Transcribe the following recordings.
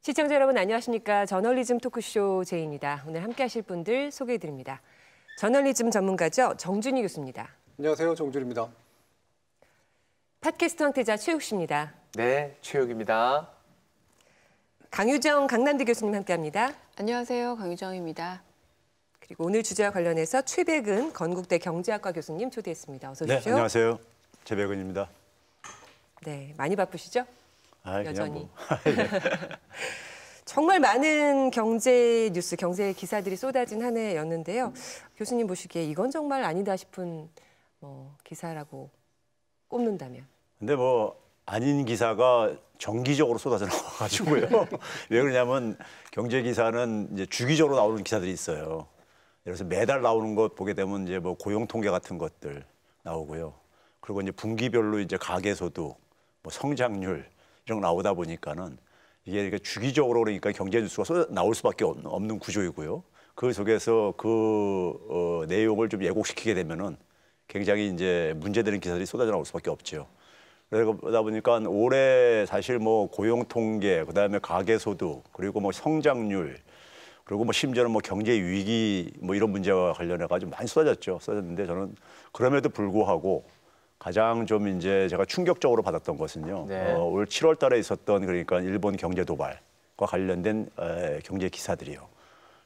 시청자 여러분 안녕하십니까. 저널리즘 토크쇼 제이입니다. 오늘 함께 하실 분들 소개해드립니다. 저널리즘 전문가죠. 정준희 교수입니다. 안녕하세요. 정준희입니다. 팟캐스트 황태자 최욱 씨입니다. 네, 최욱입니다. 강유정 강남대 교수님 함께합니다. 안녕하세요. 강유정입니다. 그리고 오늘 주제와 관련해서 최백은 건국대 경제학과 교수님 초대했습니다. 어서 오십시오. 네, 안녕하세요. 최백은입니다. 네, 많이 바쁘시죠? 아, 여전히. 네. 정말 많은 경제 뉴스, 경제 기사들이 쏟아진 한 해였는데요. 교수님 보시기에 이건 정말 아니다 싶은 기사라고 꼽는다면? 근데 아닌 기사가 정기적으로 쏟아져 나와가지고요. 왜 그러냐면 경제 기사는 이제 주기적으로 나오는 기사들이 있어요. 예를 들어서 매달 나오는 것 보게 되면 이제 고용 통계 같은 것들 나오고요. 그리고 이제 분기별로 이제 가계소득, 성장률 이런 거 나오다 보니까는 이게 주기적으로 그러니까 경제 뉴스가 나올 수밖에 없는 구조이고요. 그 속에서 그 내용을 좀 왜곡시키게 되면은 굉장히 이제 문제되는 기사들이 쏟아져 나올 수밖에 없죠. 그러다 보니까 올해 사실 고용 통계, 그다음에 가계소득, 그리고 성장률, 그리고 심지어는 경제 위기 이런 문제와 관련해 가지고 많이 쏟아졌는데 저는 그럼에도 불구하고 가장 좀 이제 제가 충격적으로 받았던 것은요. 네. 올 7월 달에 있었던 그러니까 일본 경제 도발과 관련된 경제 기사들이요.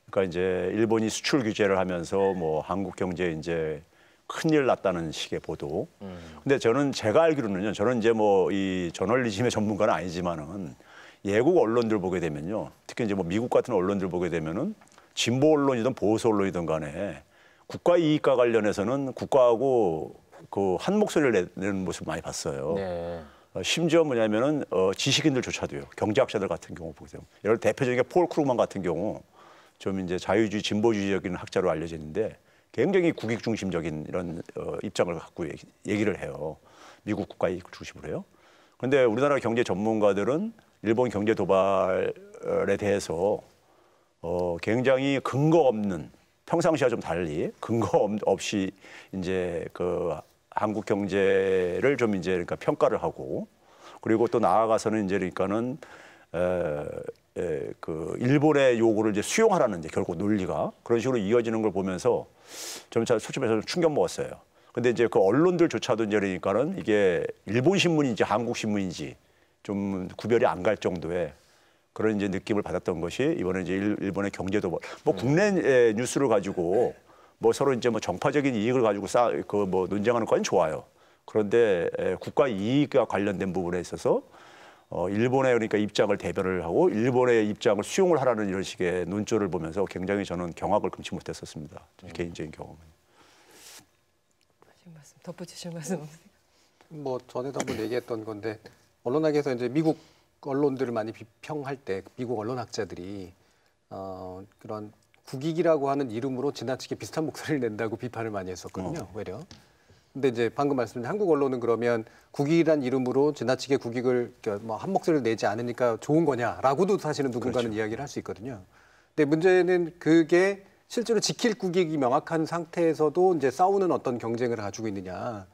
그러니까 이제 일본이 수출 규제를 하면서 한국 경제에 이제 큰일 났다는 식의 보도. 근데 제가 알기로는요. 저는 이제 이 저널리즘의 전문가는 아니지만은 예국 언론들 보게 되면요. 특히 이제 미국 같은 언론들 보게 되면은 진보 언론이든 보수 언론이든 간에 국가 이익과 관련해서는 국가하고 한 목소리를 내는 모습을 많이 봤어요. 네. 심지어 뭐냐면은 지식인들조차도요. 경제학자들 같은 경우 보게 되면 예를 들어 대표적인 폴 크루만 같은 경우 좀 이제 자유주의 진보주의적인 학자로 알려져 있는데 굉장히 국익 중심적인 이런 입장을 갖고 얘기를 해요. 미국 국가 이익 중심으로 해요. 그런데 우리나라 경제 전문가들은 일본 경제 도발에 대해서 굉장히 근거 없는 평상시와 좀 달리 근거 없이 이제 한국 경제를 좀 이제 그러니까 평가를 하고 그리고 또 나아가서는 이제 그러니까는 일본의 요구를 이제 수용하라는 이제 결국 논리가 그런 식으로 이어지는 걸 보면서 좀 솔직히 말해서 충격 먹었어요. 근데 이제 그 언론들조차도 이제 그러니까는 이게 일본 신문인지 한국 신문인지 좀 구별이 안 갈 정도의 그런 이제 느낌을 받았던 것이 이번에 이제 일본의 경제 도발. 국내 뉴스를 가지고 서로 이제 정파적인 이익을 가지고 논쟁하는 건 좋아요. 그런데 국가 이익과 관련된 부분에 있어서 일본의 그러니까 입장을 대변을 하고 일본의 입장을 수용을 하라는 이런 식의 논조를 보면서 굉장히 저는 경악을 금치 못했었습니다. 개인적인 경험은. 하실 말씀, 덧붙이실 말씀 없으세요? 전에도 한번 얘기했던 건데 언론학에서 이제 미국 언론들을 많이 비평할 때 미국 언론학자들이 그런 국익이라고 하는 이름으로 지나치게 비슷한 목소리를 낸다고 비판을 많이 했었거든요. 오히려. 근데 이제 방금 말씀드린 한국 언론은 그러면 국익이란 이름으로 지나치게 국익을 한 목소리를 내지 않으니까 좋은 거냐라고도 사실은 누군가는 그렇죠. 이야기를 할 수 있거든요. 근데 문제는 그게 실제로 지킬 국익이 명확한 상태에서도 이제 싸우는 어떤 경쟁을 가지고 있느냐.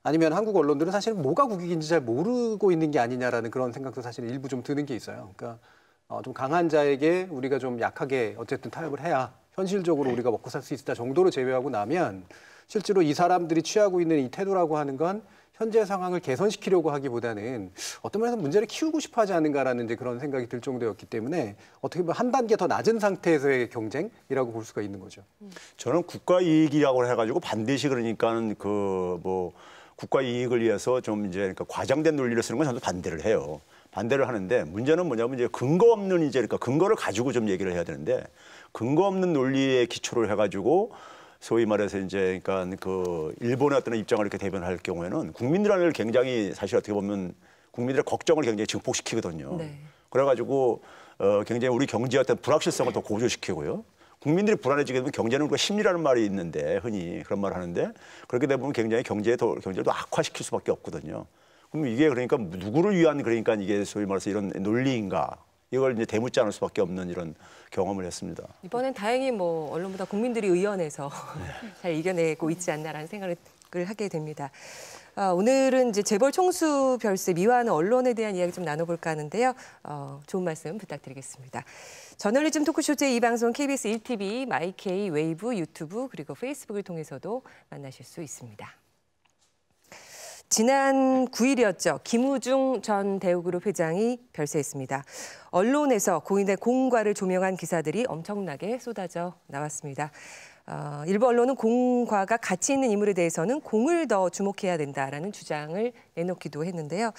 아니면 한국 언론들은 사실 뭐가 국익인지 잘 모르고 있는 게 아니냐라는 그런 생각도 사실 일부 좀 드는 게 있어요. 그러니까 좀 강한 자에게 우리가 좀 약하게 어쨌든 타협을 해야 현실적으로 우리가 먹고 살 수 있다 정도로 제외하고 나면 실제로 이 사람들이 취하고 있는 이 태도라고 하는 건 현재 상황을 개선시키려고 하기보다는 어떤 면에서 문제를 키우고 싶어 하지 않은가라는 이제 그런 생각이 들 정도였기 때문에 어떻게 보면 한 단계 더 낮은 상태에서의 경쟁이라고 볼 수가 있는 거죠. 저는 국가 이익이라고 해가지고 반드시 그러니까는 국가 이익을 위해서 좀 이제 그러니까 과장된 논리를 쓰는 건 저도 반대를 해요. 반대를 하는데 문제는 뭐냐면 이제 근거 없는 이제 그러니까 근거를 가지고 좀 얘기를 해야 되는데 근거 없는 논리에 기초를 해가지고 소위 말해서 이제 그러니까 일본의 어떤 입장을 이렇게 대변할 경우에는 국민들을 굉장히 사실 어떻게 보면 국민들의 걱정을 굉장히 증폭시키거든요. 네. 그래가지고 굉장히 우리 경제의 어떤 불확실성을 더 고조시키고요. 국민들이 불안해지게 되면 경제는 우리가 심리라는 말이 있는데 흔히 그런 말을 하는데 그렇게 되면 굉장히 경제를 더 악화시킬 수밖에 없거든요. 그럼 이게 그러니까 누구를 위한 그러니까 이게 소위 말해서 이런 논리인가 이걸 이제 대묻지 않을 수밖에 없는 이런 경험을 했습니다. 이번엔 다행히 언론보다 국민들이 의연해서 잘 이겨내고 있지 않나라는 생각을 하게 됩니다. 오늘은 이제 재벌 총수 별세 미화하는 언론에 대한 이야기 좀 나눠볼까 하는데요. 좋은 말씀 부탁드리겠습니다. 저널리즘 토크쇼 제2방송 KBS 1TV, 마이케이, 웨이브, 유튜브 그리고 페이스북을 통해서도 만나실 수 있습니다. 지난 9일이었죠. 김우중 전 대우그룹 회장이 별세했습니다. 언론에서 고인의 공과를 조명한 기사들이 엄청나게 쏟아져 나왔습니다. 일부 언론은 공과가 가치 있는 인물에 대해서는 공을 더 주목해야 된다라는 주장을 내놓기도 했는데요.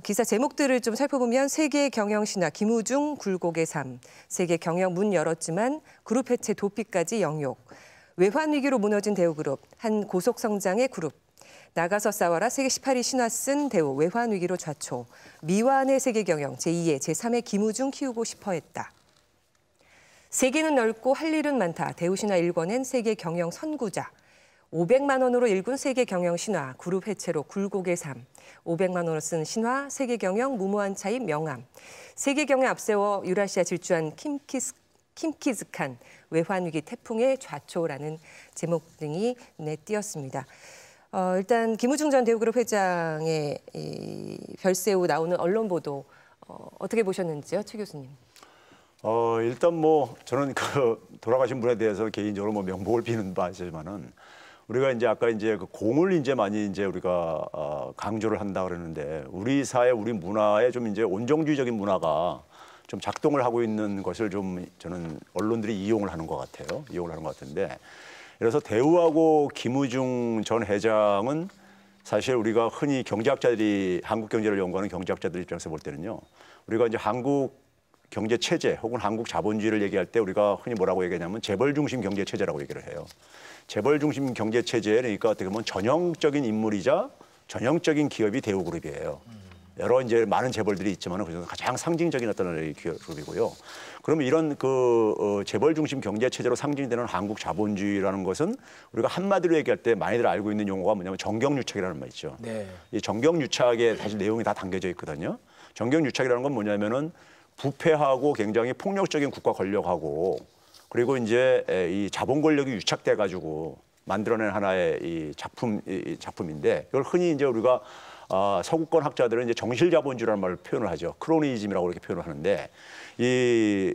기사 제목들을 좀 살펴보면 세계 경영 신화 김우중 굴곡의 삶, 세계 경영 문 열었지만 그룹 해체 도피까지 영욕, 외환 위기로 무너진 대우그룹, 한 고속 성장의 그룹, 나가서 싸워라 세계 18위 신화 쓴 대우 외환 위기로 좌초, 미완의 세계 경영 제2의 제3의 김우중 키우고 싶어 했다. 세계는 넓고 할 일은 많다. 대우신화 1권엔 세계 경영 선구자. 500만 원으로 일군 세계 경영 신화, 그룹 해체로 굴곡의 삶. 500만 원으로 쓴 신화, 세계 경영 무모한 차입 명함. 세계 경영 앞세워 유라시아 질주한 킴키즈칸, 외환위기 태풍의 좌초라는 제목 등이 눈에 띄었습니다. 일단 김우중 전 대우그룹 회장의 별세 후 나오는 언론 보도 어떻게 보셨는지요, 최 교수님? 일단 뭐 저는 그 돌아가신 분에 대해서 개인적으로 뭐 명복을 비는 바지만은 우리가 이제 아까 이제 그 공을 이제 많이 이제 우리가 강조를 한다 그러는데 우리 사회, 우리 문화에 좀 이제 온정주의적인 문화가 좀 작동을 하고 있는 것을 좀 저는 언론들이 이용을 하는 것 같아요. 이용을 하는 것 같은데. 그래서 대우하고 김우중 전 회장은 사실 우리가 흔히 경제학자들이 한국 경제를 연구하는 경제학자들 입장에서 볼 때는요. 우리가 이제 한국 경제 체제 혹은 한국 자본주의를 얘기할 때 우리가 흔히 뭐라고 얘기하냐면 재벌 중심 경제 체제라고 얘기를 해요. 재벌 중심 경제 체제에 그러니까 어떻게 보면 전형적인 인물이자 전형적인 기업이 대우그룹이에요. 여러 이제 많은 재벌들이 있지만 그중에서 가장 상징적인 어떤 기업그룹이고요. 그러면 이런 재벌 중심 경제 체제로 상징되는 한국 자본주의라는 것은 우리가 한마디로 얘기할 때 많이들 알고 있는 용어가 뭐냐면 정경유착이라는 말 있죠. 네. 이 정경유착에 사실 내용이 다 담겨져 있거든요. 정경유착이라는 건 뭐냐면은 부패하고 굉장히 폭력적인 국가 권력하고 그리고 이제 이 자본 권력이 유착돼 가지고 만들어낸 하나의 이 작품인데 이걸 흔히 이제 우리가 서구권 학자들은 이제 정실자본주의라는 말을 표현을 하죠. 크로니즘이라고 이렇게 표현을 하는데 이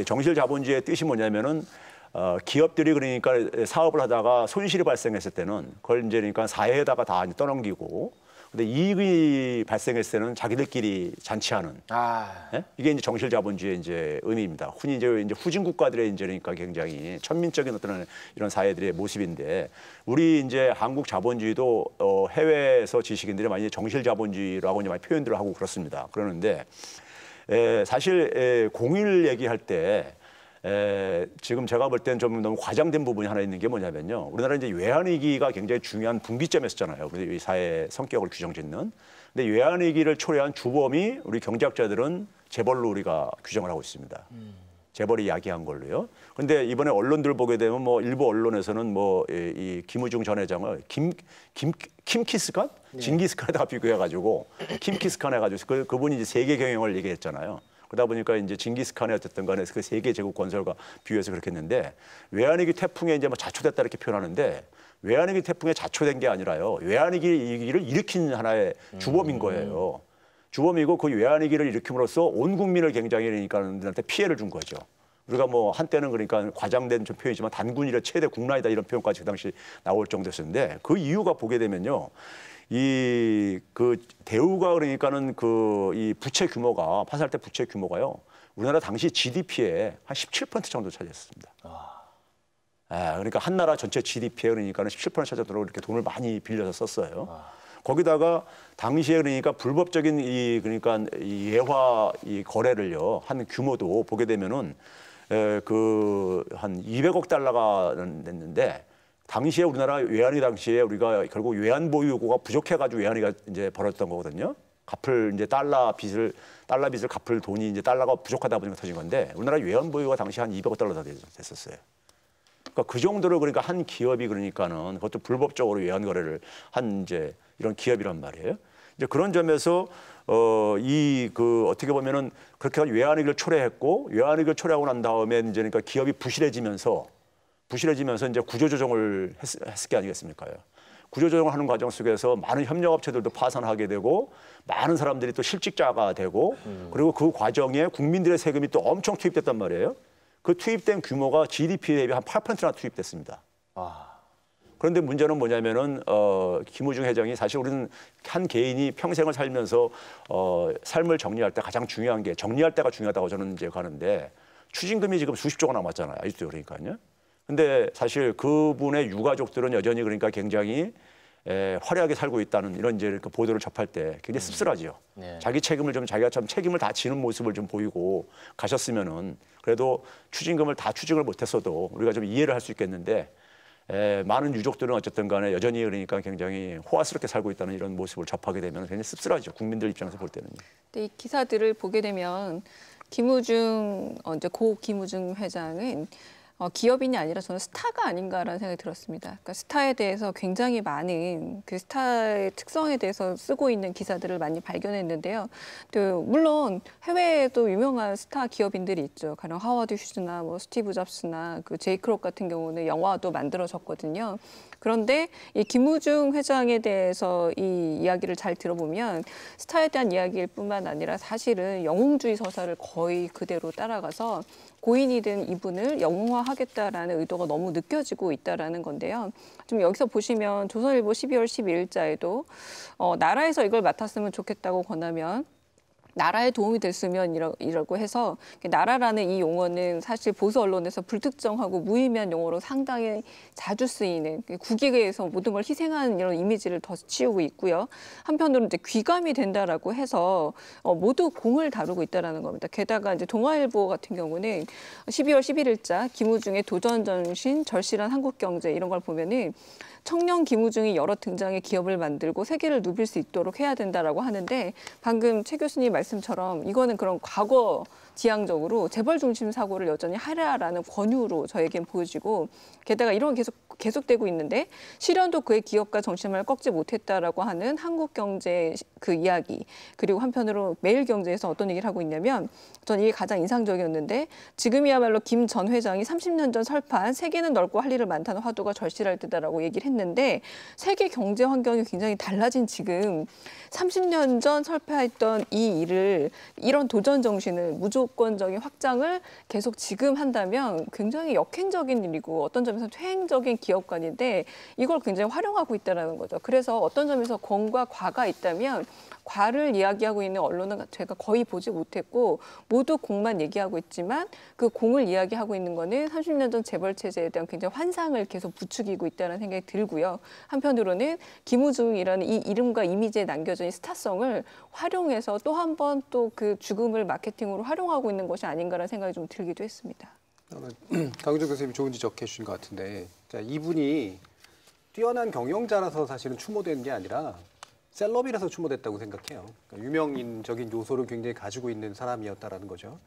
정실자본주의의 뜻이 뭐냐면은 기업들이 그러니까 사업을 하다가 손실이 발생했을 때는 그걸 이제 그러니까 사회에다가 다 떠넘기고 근데 이익이 발생했을 때는 자기들끼리 잔치하는 예? 이게 이제 정실자본주의의 이제 의미입니다. 흔히 이제 후진 국가들의 이제 그러니까 굉장히 천민적인 어떤 이런 사회들의 모습인데 우리 이제 한국 자본주의도 해외에서 지식인들이 많이 정실자본주의라고 이제 많이 표현들을 하고 그렇습니다. 그러는데 사실 공일 얘기할 때 지금 제가 볼 때는 좀 너무 과장된 부분이 하나 있는 게 뭐냐면요. 우리나라 이제 외환위기가 굉장히 중요한 분기점이었잖아요. 우리 사회 성격을 규정짓는. 근데 외환위기를 초래한 주범이 우리 경제학자들은 재벌로 우리가 규정을 하고 있습니다. 재벌이 야기한 걸로요. 근데 이번에 언론들 보게 되면 뭐 일부 언론에서는 뭐 이 김우중 전 회장을 킴키스칸? 징기스칸에다가 비교해가지고 킴키스칸 해가지고 그분이 이제 세계 경영을 얘기했잖아요. 그러다 보니까 이제 징기스칸의 어쨌든 간에 그 세계 제국 건설과 비교해서 그렇게 했는데 외환위기 태풍에 이제 뭐 자초됐다 이렇게 표현하는데 외환위기 태풍에 자초된 게 아니라요. 외환위기를 일으킨 하나의 주범인 거예요. 주범이고 그 외환위기를 일으킴으로써 온 국민을 굉장히 그러니까 피해를 준 거죠. 우리가 뭐 한때는 그러니까 과장된 좀 표현이지만 단군일의 최대 국난이다 이런 표현까지 그 당시 나올 정도였는데 그 이유가 보게 되면요. 그 대우가 그러니까는 이 부채 규모가 파산할 때 부채 규모가요. 우리나라 당시 GDP의 한 17% 정도 차지했습니다. 그러니까 한 나라 전체 GDP에 그러니까는 17% 차지할 정도로 이렇게 돈을 많이 빌려서 썼어요. 거기다가 당시에 그러니까 불법적인 이 예화 거래를요 한 규모도 보게 되면은 한 200억 달러가 됐는데. 당시에 우리나라 외환위 당시에 우리가 결국 외환 보유고가 부족해가지고 외환위가 이제 벌어졌던 거거든요. 갚을 이제 달러 빚을 갚을 돈이 이제 달러가 부족하다 보니까 터진 건데 우리나라 외환 보유가 당시 한 200억 달러 됐었어요. 그러니까 그 정도로 그러니까 한 기업이 그러니까는 그것도 불법적으로 외환 거래를 한 이제 이런 기업이란 말이에요. 이제 그런 점에서 어떻게 보면은 그렇게 외환위기를 초래했고 외환위기를 초래하고 난 다음에 이제 그러니까 기업이 부실해지면서 이제 구조조정을 했을 게 아니겠습니까? 구조조정을 하는 과정 속에서 많은 협력업체들도 파산하게 되고 많은 사람들이 또 실직자가 되고 그리고 그 과정에 국민들의 세금이 또 엄청 투입됐단 말이에요. 그 투입된 규모가 GDP 대비 한 8%나 투입됐습니다. 그런데 문제는 뭐냐면은 김우중 회장이 사실 우리는 한 개인이 평생을 살면서 삶을 정리할 때 가장 중요한 게 정리할 때가 중요하다고 저는 이제 가는데 추징금이 지금 수십조가 남았잖아요. 아직도 그러니까요. 근데 사실 그분의 유가족들은 여전히 그러니까 굉장히 화려하게 살고 있다는 이런 이제 그 보도를 접할 때 굉장히 씁쓸하죠. 네. 자기 책임을 좀 자기가 참 책임을 다 지는 모습을 좀 보이고 가셨으면은 그래도 추징금을 다 추징을 못했어도 우리가 좀 이해를 할 수 있겠는데 많은 유족들은 어쨌든 간에 여전히 그러니까 굉장히 호화스럽게 살고 있다는 이런 모습을 접하게 되면 굉장히 씁쓸하죠. 국민들 입장에서 볼 때는요. 근데 이 기사들을 보게 되면 김우중 이제 고 김우중 회장은 기업인이 아니라 저는 스타가 아닌가라는 생각이 들었습니다. 그러니까 스타에 대해서 굉장히 많은 그 스타의 특성에 대해서 쓰고 있는 기사들을 많이 발견했는데요. 또 물론 해외에도 유명한 스타 기업인들이 있죠. 가령 하워드 휴즈나 뭐 스티브 잡스나 그 제이 크롭 같은 경우는 영화도 만들어졌거든요. 그런데 이 김우중 회장에 대해서 이 이야기를 잘 들어보면 스타에 대한 이야기일 뿐만 아니라 사실은 영웅주의 서사를 거의 그대로 따라가서 고인이 된 이분을 영웅화하겠다라는 의도가 너무 느껴지고 있다라는 건데요. 좀 여기서 보시면 조선일보 12월 12일자에도 나라에서 이걸 맡았으면 좋겠다고 권하면 나라에 도움이 됐으면 이라고 해서 나라라는 이 용어는 사실 보수 언론에서 불특정하고 무의미한 용어로 상당히 자주 쓰이는 국익에서 모든 걸 희생하는 이런 이미지를 더 치우고 있고요. 한편으로는 이제 귀감이 된다라고 해서 모두 공을 다루고 있다라는 겁니다. 게다가 이제 동아일보 같은 경우는 12월 11일자 김우중의 도전 정신, 절실한 한국 경제 이런 걸 보면은 청년 김우중이 여러 등장의 기업을 만들고 세계를 누빌 수 있도록 해야 된다라고 하는데 방금 최 교수님 말씀처럼 이거는 그런 과거 지향적으로 재벌 중심 사고를 여전히 하라라는 권유로 저에겐 보여지고 게다가 이런 계속되고 있는데 실현도 그의 기업가 정신을 꺾지 못했다라고 하는 한국 경제 그 이야기 그리고 한편으로 매일경제에서 어떤 얘기를 하고 있냐면 전 이게 가장 인상적이었는데 지금이야말로 김 전 회장이 30년 전 설파한 세계는 넓고 할 일을 많다는 화두가 절실할 때다라고 얘기를 했는데 세계 경제 환경이 굉장히 달라진 지금 30년 전 설파했던 이 일을 이런 도전 정신을 무조건적인 확장을 계속 지금 한다면 굉장히 역행적인 일이고 어떤 점에서 퇴행적인 기업관인데 이걸 굉장히 활용하고 있다는 거죠. 그래서 어떤 점에서 공과 과가 있다면 과를 이야기하고 있는 언론은 제가 거의 보지 못했고 모두 공만 얘기하고 있지만 그 공을 이야기하고 있는 거는 30년 전 재벌 체제에 대한 굉장히 환상을 계속 부추기고 있다는 생각이 들고요. 한편으로는 김우중이라는 이 이름과 이미지에 남겨진 이 스타성을 활용해서 또 한 번 또 그 죽음을 마케팅으로 활용하고 있는 것이 아닌가라는 생각이 좀 들기도 했습니다. 강유정 교수님이 좋은 지적해 주신 것 같은데 자, 이분이 뛰어난 경영자라서 사실은 추모된 게 아니라 셀럽이라서 추모됐다고 생각해요. 그러니까 유명인적인 요소를 굉장히 가지고 있는 사람이었다라는 거죠.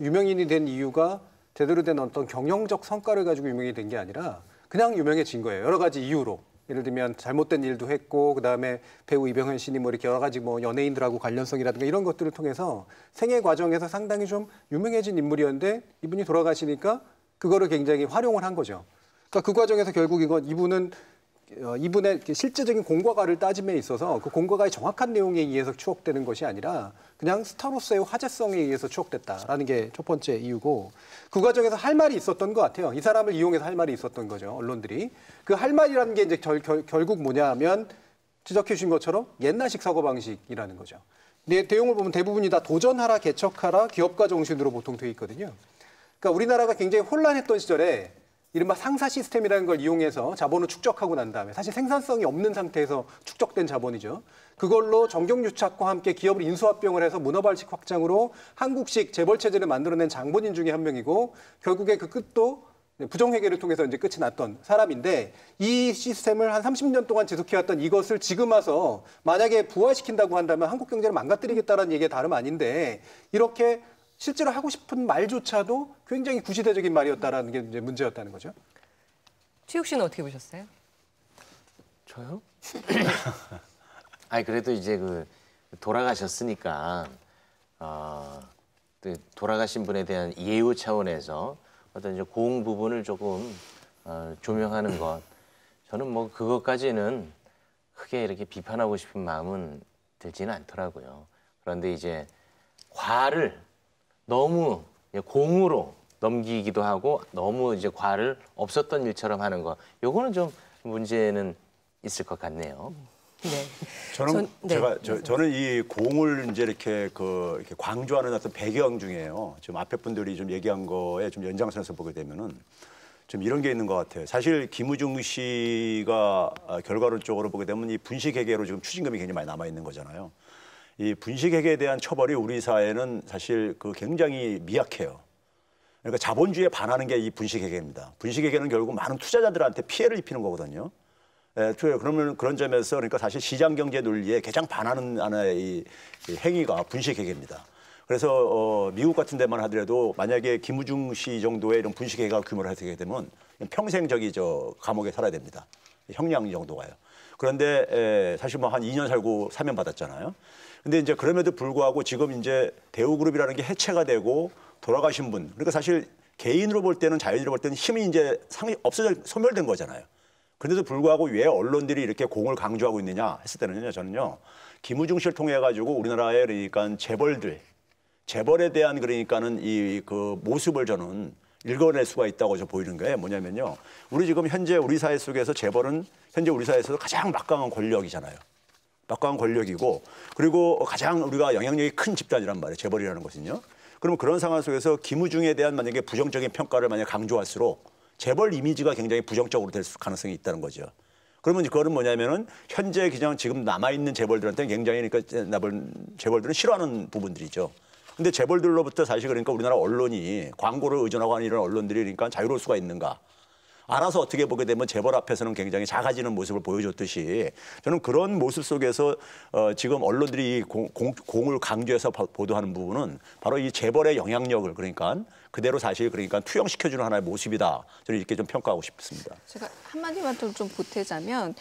유명인이 된 이유가 제대로 된 어떤 경영적 성과를 가지고 유명인이 된 게 아니라 그냥 유명해진 거예요. 여러 가지 이유로. 예를 들면 잘못된 일도 했고 그다음에 배우 이병헌 씨니 뭐 이렇게 여러 가지 뭐 연예인들하고 관련성이라든가 이런 것들을 통해서 생애 과정에서 상당히 좀 유명해진 인물이었는데 이분이 돌아가시니까 그거를 굉장히 활용을 한 거죠. 그러니까 그 과정에서 결국 이분의 실제적인 공과가를 따짐에 있어서 그 공과가의 정확한 내용에 의해서 추억되는 것이 아니라 그냥 스타로서의 화제성에 의해서 추억됐다라는 게 첫 번째 이유고 그 과정에서 할 말이 있었던 것 같아요. 이 사람을 이용해서 할 말이 있었던 거죠. 언론들이. 그 할 말이라는 게 이제 결국 뭐냐면 지적해 주신 것처럼 옛날식 사고방식이라는 거죠. 내용을 보면 대부분이 다 도전하라, 개척하라, 기업가 정신으로 보통 돼 있거든요. 그러니까 우리나라가 굉장히 혼란했던 시절에 이른바 상사 시스템이라는 걸 이용해서 자본을 축적하고 난 다음에 사실 생산성이 없는 상태에서 축적된 자본이죠. 그걸로 정경유착과 함께 기업을 인수합병을 해서 문어발식 확장으로 한국식 재벌 체제를 만들어낸 장본인 중에 한 명이고 결국에 그 끝도 부정회계를 통해서 이제 끝이 났던 사람인데 이 시스템을 한 30년 동안 지속해왔던 이것을 지금 와서 만약에 부활시킨다고 한다면 한국 경제를 망가뜨리겠다는 얘기가 다름 아닌데 이렇게 실제로 하고 싶은 말조차도 굉장히 구시대적인 말이었다라는 게 이제 문제였다는 거죠. 최욱 씨는 어떻게 보셨어요? 저요? 아니 그래도 이제 그 돌아가셨으니까 돌아가신 분에 대한 예우 차원에서 어떤 이제 고응 부분을 조금 조명하는 것. 저는 뭐 그것까지는 크게 이렇게 비판하고 싶은 마음은 들지는 않더라고요. 그런데 이제 과를 너무 공으로 넘기기도 하고 너무 이제 과를 없었던 일처럼 하는 거, 요거는 좀 문제는 있을 것 같네요. 네. 저는 이 공을 이제 이렇게 이렇게 강조하는 어떤 배경 중에요. 지금 앞에 분들이 좀 얘기한 거에 좀 연장선에서 보게 되면은 좀 이런 게 있는 것 같아요. 사실 김우중 씨가 결과론적으로 보게 되면 이 분식회계로 지금 추징금이 굉장히 많이 남아 있는 거잖아요. 이 분식회계에 대한 처벌이 우리 사회는 사실 굉장히 미약해요. 그러니까 자본주의에 반하는 게 이 분식회계입니다. 분식회계는 결국 많은 투자자들한테 피해를 입히는 거거든요. 그러면 그런 점에서 그러니까 사실 시장 경제 논리에 가장 반하는 하나의 이 행위가 분식회계입니다. 그래서 미국 같은 데만 하더라도 만약에 김우중 씨 정도의 이런 분식회계가 규모를 하게 되면 평생 감옥에 살아야 됩니다. 형량 정도가요. 그런데 사실 뭐 한 2년 살고 사면 받았잖아요. 근데 이제 그럼에도 불구하고 지금 이제 대우그룹이라는 게 해체가 되고 돌아가신 분, 그러니까 사실 개인으로 볼 때는, 자연인으로 볼 때는 힘이 이제 소멸된 거잖아요. 그런데도 불구하고 왜 언론들이 이렇게 공을 강조하고 있느냐 했을 때는요, 저는요, 김우중 씨를 통해 가지고 우리나라의 그러니까 재벌에 대한 그러니까는 그 모습을 저는 읽어낼 수가 있다고 저 보이는 게 뭐냐면요, 우리 지금 현재 우리 사회 속에서 재벌은 현재 우리 사회에서 가장 막강한 권력이잖아요. 막강한 권력이고, 그리고 가장 우리가 영향력이 큰 집단이란 말이에요, 재벌이라는 것은요. 그러면 그런 상황 속에서 김우중에 대한 만약에 부정적인 평가를 만약 강조할수록 재벌 이미지가 굉장히 부정적으로 될 가능성이 있다는 거죠. 그러면 그거는 뭐냐면은 현재 그냥 지금 남아있는 재벌들한테는 굉장히 그러니까 재벌들은 싫어하는 부분들이죠. 근데 재벌들로부터 사실 그러니까 우리나라 언론이 광고를 의존하고 하는 이런 언론들이 그러니까 자유로울 수가 있는가. 알아서 어떻게 보게 되면 재벌 앞에서는 굉장히 작아지는 모습을 보여줬듯이 저는 그런 모습 속에서 지금 언론들이 공을 강조해서 보도하는 부분은 바로 이 재벌의 영향력을 그러니까 그대로 사실 그러니까 투영시켜주는 하나의 모습이다. 저는 이렇게 좀 평가하고 싶습니다. 제가 한마디만 좀 보태자면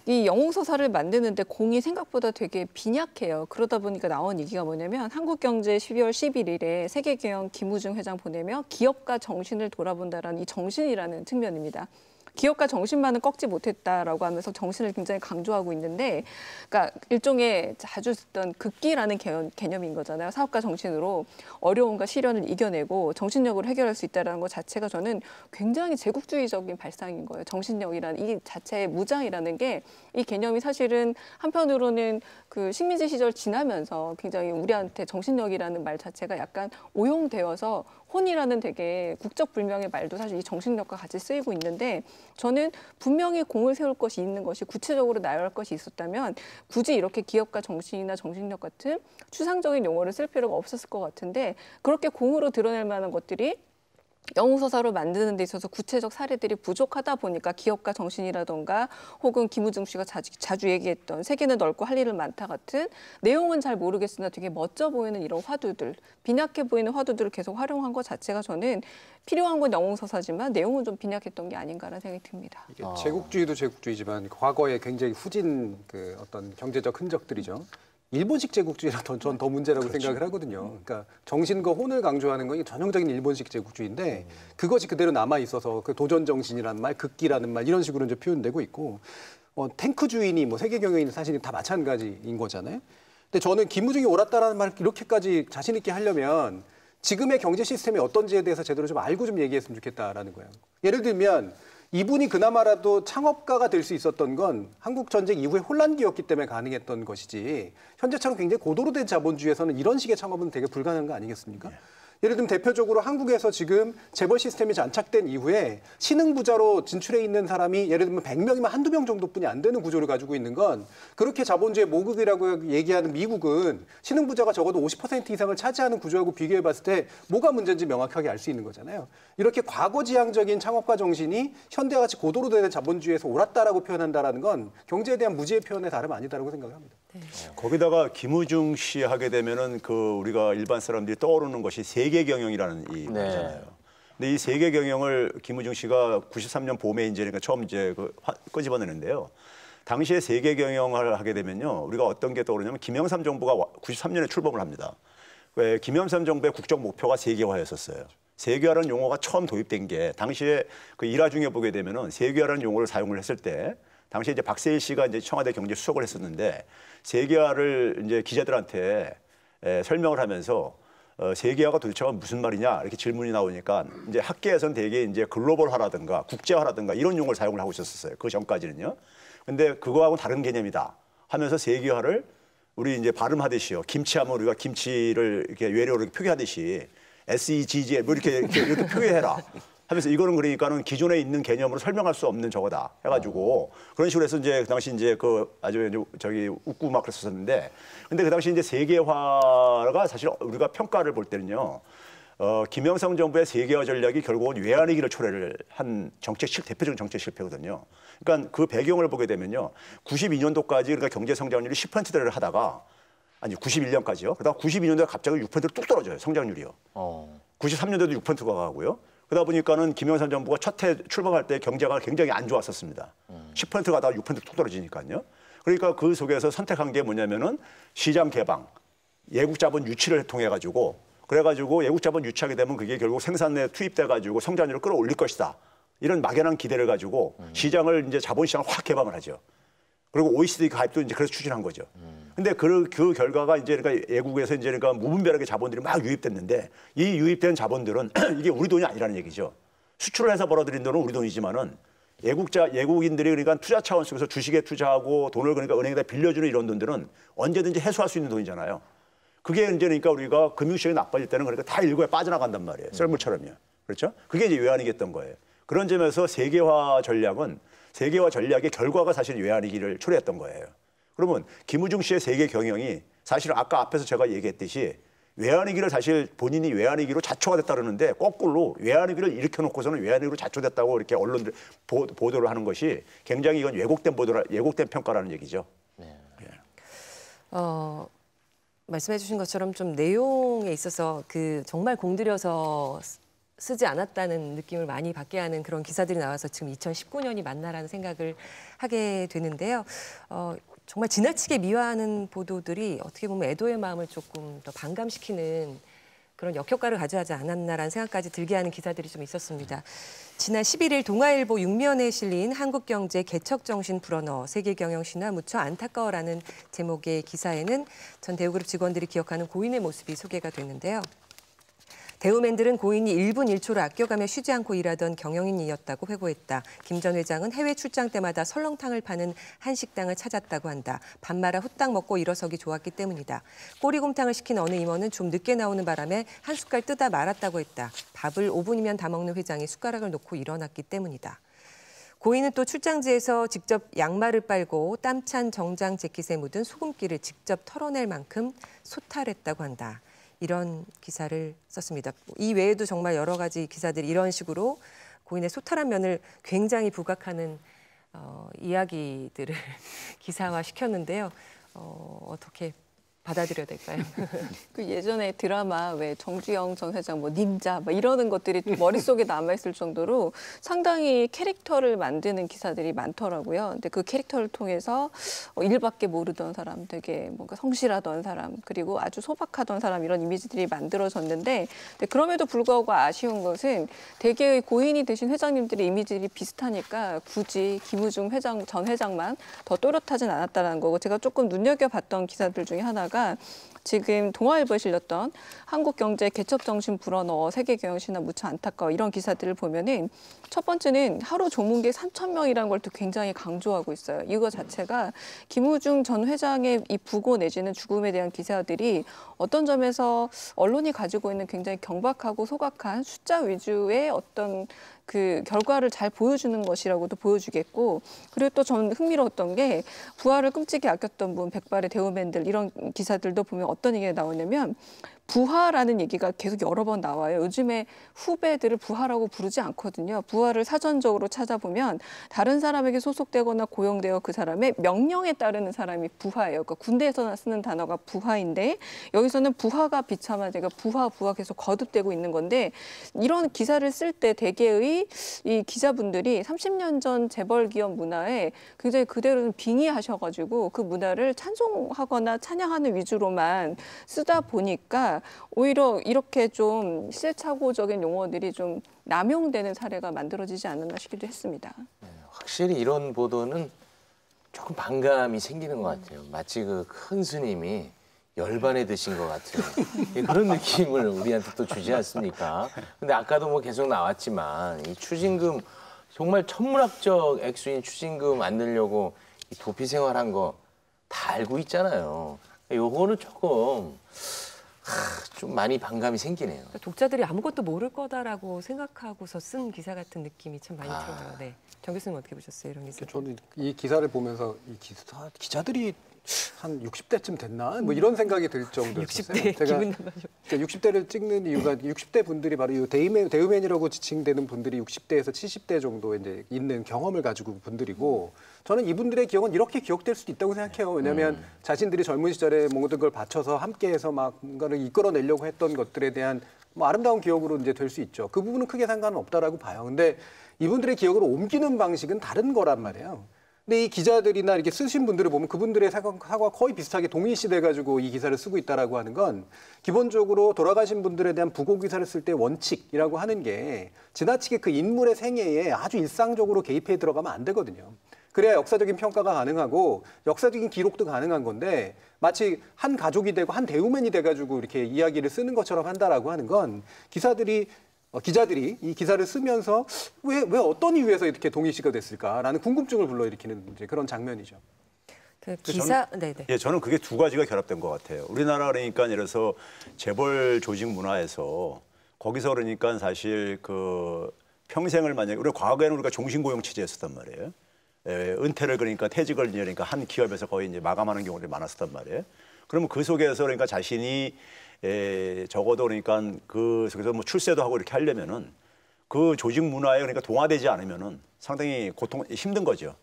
이 영웅서사를 만드는데 공이 생각보다 되게 빈약해요. 그러다 보니까 나온 얘기가 뭐냐면 한국경제 12월 11일에 세계경영 김우중 회장 보내며 기업가 정신을 돌아본다라는 이 정신이라는 측면입니다. 기업가 정신만은 꺾지 못했다라고 하면서 정신을 굉장히 강조하고 있는데, 그러니까 일종의 자주 쓰던 극기라는 개념인 거잖아요. 사업가 정신으로 어려움과 시련을 이겨내고 정신력으로 해결할 수 있다는 것 자체가 저는 굉장히 제국주의적인 발상인 거예요. 정신력이라는 이 자체의 무장이라는 게 이 개념이 사실은 한편으로는 그 식민지 시절 지나면서 굉장히 우리한테 정신력이라는 말 자체가 약간 오용되어서 혼이라는 되게 국적불명의 말도 사실 이 정신력과 같이 쓰이고 있는데, 저는 분명히 공을 세울 것이 있는 것이 구체적으로 나열할 것이 있었다면 굳이 이렇게 기업가 정신이나 정신력 같은 추상적인 용어를 쓸 필요가 없었을 것 같은데, 그렇게 공으로 드러낼 만한 것들이 영웅서사로 만드는 데 있어서 구체적 사례들이 부족하다 보니까 기업가 정신이라던가 혹은 김우중 씨가 자주 얘기했던 세계는 넓고 할 일은 많다 같은 내용은 잘 모르겠으나 되게 멋져 보이는 이런 화두들, 빈약해 보이는 화두들을 계속 활용한 것 자체가 저는 필요한 건 영웅서사지만 내용은 좀 빈약했던 게 아닌가라는 생각이 듭니다. 이게 제국주의도 제국주의지만 과거에 굉장히 후진 그 어떤 경제적 흔적들이죠. 일본식 제국주의라도 전 더 문제라고 생각을 하거든요. 그러니까 정신과 혼을 강조하는 건 전형적인 일본식 제국주의인데 그것이 그대로 남아 있어서 그 도전 정신이라는 말, 극기라는 말 이런 식으로 이제 표현되고 있고 탱크주의니 뭐 세계 경영이니 사실 다 마찬가지인 거잖아요. 근데 저는 김우중이 옳았다라는 말을 이렇게까지 자신 있게 하려면 지금의 경제 시스템이 어떤지에 대해서 제대로 좀 알고 좀 얘기했으면 좋겠다라는 거예요. 예를 들면 이분이 그나마라도 창업가가 될 수 있었던 건 한국 전쟁 이후에 혼란기였기 때문에 가능했던 것이지 현재처럼 굉장히 고도로 된 자본주의에서는 이런 식의 창업은 되게 불가능한 거 아니겠습니까? 예를 들면 대표적으로 한국에서 지금 재벌 시스템이 안착된 이후에 신흥부자로 진출해 있는 사람이 예를 들면 100명이면 한두 명 정도뿐이 안 되는 구조를 가지고 있는 건 그렇게 자본주의 모국이라고 얘기하는 미국은 신흥부자가 적어도 50% 이상을 차지하는 구조하고 비교해 봤을 때 뭐가 문제인지 명확하게 알 수 있는 거잖아요. 이렇게 과거지향적인 창업가 정신이 현대같이 고도로 되는 자본주의에서 옳았다라고 표현한다는 건 경제에 대한 무지의 표현에 다름 아니다라고 생각을 합니다. 거기다가 김우중 씨 하게 되면은 그 우리가 일반 사람들이 떠오르는 것이 세계 경영이라는 이 말이잖아요. 근데 이 세계 경영을 김우중 씨가 93년 봄에 이제 그러니까 처음 이제 끄집어내는데요. 당시에 세계 경영을 하게 되면요, 우리가 어떤 게 떠오르냐면 김영삼 정부가 93년에 출범을 합니다. 왜 김영삼 정부의 국정 목표가 세계화였었어요. 세계화라는 용어가 처음 도입된 게 당시에 그 일화 중에 보게 되면은 세계화라는 용어를 사용을 했을 때. 당시에 이제 박세일 씨가 이제 청와대 경제수석을 했었는데 세계화를 이제 기자들한테 설명을 하면서 세계화가 도대체가 무슨 말이냐 이렇게 질문이 나오니까 이제 학계에서는 대개 이제 글로벌화라든가 국제화라든가 이런 용어를 사용을 하고 있었어요. 그 전까지는요. 근데 그거하고는 다른 개념이다 하면서 세계화를 우리 이제 발음하듯이요. 김치하면 우리가 김치를 이렇게 외래어로 이렇게 표기하듯이 SEGG 뭐 이렇게 표기해라. 하면서 이거는 그러니까는 기존에 있는 개념으로 설명할 수 없는 저거다 해가지고 그런 식으로 해서 이제 그 당시 이제 그 아주 이제 저기 웃고 막 그랬었는데 근데 그 당시 이제 세계화가 사실 우리가 평가를 볼 때는요 김영삼 정부의 세계화 전략이 결국은 외환위기를 초래를 한 대표적인 정책 실패거든요. 그러니까 그 배경을 보게 되면요 92년도까지 그러니까 경제 성장률이 10%대를 하다가 아니 91년까지요. 그러다가 92년도에 갑자기 6%로 뚝 떨어져요 성장률이요. 93년도에도 6%가 가고요. 그러다 보니까는 김영삼 정부가 첫 해 출범할 때 경제가 굉장히 안 좋았었습니다. 10% 가다가 6%로 툭 떨어지니까요. 그러니까 그 속에서 선택한 게 뭐냐면은 시장 개방, 예국 자본 유치를 통해 가지고 그래가지고 예국 자본 유치하게 되면 그게 결국 생산에 투입돼 가지고 성장률을 끌어올릴 것이다. 이런 막연한 기대를 가지고 시장을 이제 자본시장을 확 개방을 하죠. 그리고 OECD 가입도 이제 그래서 추진한 거죠. 근데 그 결과가 이제 그러니까 예국에서 이제 그러니까 무분별하게 자본들이 막 유입됐는데 이 유입된 자본들은 이게 우리 돈이 아니라는 얘기죠. 수출을 해서 벌어들인 돈은 우리 돈이지만은 예국인들이 그러니까 투자 차원 속에서 주식에 투자하고 돈을 그러니까 은행에다 빌려주는 이런 돈들은 언제든지 회수할 수 있는 돈이잖아요. 그게 이제 그러니까 우리가 금융시장이 나빠질 때는 그러니까 다 일거에 빠져나간단 말이에요. 썰물처럼요. 그렇죠? 그게 이제 외환위기였던 거예요. 그런 점에서 세계화 전략의 결과가 사실 외환위기를 초래했던 거예요. 그러면 김우중 씨의 세계 경영이 사실은 아까 앞에서 제가 얘기했듯이 외환위기를 사실 본인이 외환위기로 자초가 됐다 그러는데 거꾸로 외환위기를 일으켜놓고서는 외환위기로 자초됐다고 이렇게 언론들 보도를 하는 것이 굉장히 이건 왜곡된 평가라는 얘기죠. 네. 말씀해 주신 것처럼 좀 내용에 있어서 그 정말 공들여서 쓰지 않았다는 느낌을 많이 받게 하는 그런 기사들이 나와서 지금 2019년이 맞나라는 생각을 하게 되는데요. 정말 지나치게 미화하는 보도들이 어떻게 보면 애도의 마음을 조금 더 반감시키는 그런 역효과를 가져가지 않았나라는 생각까지 들게 하는 기사들이 좀 있었습니다. 지난 11일 동아일보 6면에 실린 한국경제 개척정신 불어넣어 세계경영신화 무척 안타까워라는 제목의 기사에는 전 대우그룹 직원들이 기억하는 고인의 모습이 소개가 됐는데요. 대우맨들은 고인이 1분 1초를 아껴가며 쉬지 않고 일하던 경영인이었다고 회고했다. 김 전 회장은 해외 출장 때마다 설렁탕을 파는 한식당을 찾았다고 한다. 밥 말아 후딱 먹고 일어서기 좋았기 때문이다. 꼬리곰탕을 시킨 어느 임원은 좀 늦게 나오는 바람에 한 숟갈 뜨다 말았다고 했다. 밥을 5분이면 다 먹는 회장이 숟가락을 놓고 일어났기 때문이다. 고인은 또 출장지에서 직접 양말을 빨고 땀찬 정장 재킷에 묻은 소금기를 직접 털어낼 만큼 소탈했다고 한다. 이런 기사를 썼습니다. 이 외에도 정말 여러 가지 기사들이 이런 식으로 고인의 소탈한 면을 굉장히 부각하는 이야기들을 기사화시켰는데요. 어떻게 받아들여야 될까요? 그 예전에 드라마 왜 정주영 전 회장 뭐 닌자 막 이러는 것들이 머릿속에 남아있을 정도로 상당히 캐릭터를 만드는 기사들이 많더라고요. 근데 그 캐릭터를 통해서 일밖에 모르던 사람, 되게 뭔가 성실하던 사람, 그리고 아주 소박하던 사람 이런 이미지들이 만들어졌는데 그럼에도 불구하고 아쉬운 것은 대개의 고인이 되신 회장님들의 이미지들이 비슷하니까 굳이 김우중 전 회장만 더 또렷하진 않았다는 거고 제가 조금 눈여겨봤던 기사들 중에 하나가 지금 동아일보에 실렸던 한국경제 개척정신 불어넣어 세계경영신화 무척 안타까워 이런 기사들을 보면은 첫 번째는 하루 조문객 3,000명이라는 걸 또 굉장히 강조하고 있어요. 이거 자체가 김우중 전 회장의 이 부고 내지는 죽음에 대한 기사들이 어떤 점에서 언론이 가지고 있는 굉장히 경박하고 소각한 숫자 위주의 어떤 그 결과를 잘 보여주는 것이라고도 보여주겠고 그리고 또 전 흥미로웠던 게 부하를 끔찍이 아꼈던 분 백발의 대우맨들 이런 기사들도 보면 어떤 얘기가 나오냐면 부하라는 얘기가 계속 여러 번 나와요. 요즘에 후배들을 부하라고 부르지 않거든요. 부하를 사전적으로 찾아보면 다른 사람에게 소속되거나 고용되어 그 사람의 명령에 따르는 사람이 부하예요. 그러니까 군대에서 쓰는 단어가 부하인데 여기서는 부하가 비참하니까 부하 계속 거듭되고 있는 건데 이런 기사를 쓸 때 대개의 이 기자분들이 30년 전 재벌 기업 문화에 굉장히 그대로 빙의하셔가지고 그 문화를 찬송하거나 찬양하는 위주로만 쓰다 보니까 오히려 이렇게 좀 시대착오적인 용어들이 좀 남용되는 사례가 만들어지지 않았나 싶기도 했습니다. 확실히 이런 보도는 조금 반감이 생기는 것 같아요. 마치 그 큰 스님이 열반에 드신 것 같은 그런 느낌을 우리한테 또 주지 않습니까? 근데 아까도 뭐 계속 나왔지만 이 추징금 정말 천문학적 액수인 추징금 안 내려고 이 도피 생활한 거 다 알고 있잖아요. 요거는 조금 좀 많이 반감이 생기네요. 그러니까 독자들이 아무것도 모를 거다라고 생각하고서 쓴 기사 같은 느낌이 참 많이 들어요. 네. 정 교수님 어떻게 보셨어요, 이런 기사? 저는 이 기사를 보면서 이 기자들이 한 60대쯤 됐나? 뭐 이런 생각이 들 정도였어요. 60대 기분 나빠져. 그러니까 60대를 찍는 이유가 60대 분들이 바로 이 대우맨이라고 지칭되는 분들이 60대에서 70대 정도 이제 있는 경험을 가지고 분들이고 저는 이분들의 기억은 이렇게 기억될 수도 있다고 생각해요. 왜냐하면 자신들이 젊은 시절에 모든 걸 바쳐서 함께해서 막 뭔가를 이끌어내려고 했던 것들에 대한 뭐 아름다운 기억으로 이제 될 수 있죠. 그 부분은 크게 상관은 없다라고 봐요. 근데 이분들의 기억을 옮기는 방식은 다른 거란 말이에요. 근데 이 기자들이나 이렇게 쓰신 분들을 보면 그분들의 사과와 거의 비슷하게 동일시돼 가지고 이 기사를 쓰고 있다라고 하는 건 기본적으로 돌아가신 분들에 대한 부고 기사를 쓸 때 원칙이라고 하는 게 지나치게 그 인물의 생애에 아주 일상적으로 개입해 들어가면 안 되거든요. 그래야 역사적인 평가가 가능하고 역사적인 기록도 가능한 건데 마치 한 가족이 되고 한 대우맨이 돼가지고 이렇게 이야기를 쓰는 것처럼 한다라고 하는 건 기자들이 이 기사를 쓰면서 왜 어떤 이유에서 이렇게 동일시가 됐을까라는 궁금증을 불러일으키는 이제 그런 장면이죠. 그 기사, 네네. 예, 저는 그게 두 가지가 결합된 것 같아요. 우리나라 그러니까 예를 들어서 재벌 조직 문화에서 거기서 그러니까 사실 그 평생을 만약에 우리가 과거에는 우리가 종신고용 체제였었단 말이에요. 은퇴를 그러니까 퇴직을 그러니까 한 기업에서 거의 이제 마감하는 경우들이 많았었단 말이에요. 그러면 그 속에서 그러니까 자신이 적어도 그러니까 그 속에서 뭐 출세도 하고 이렇게 하려면은 그 조직 문화에 그러니까 동화되지 않으면은 상당히 힘든 거죠.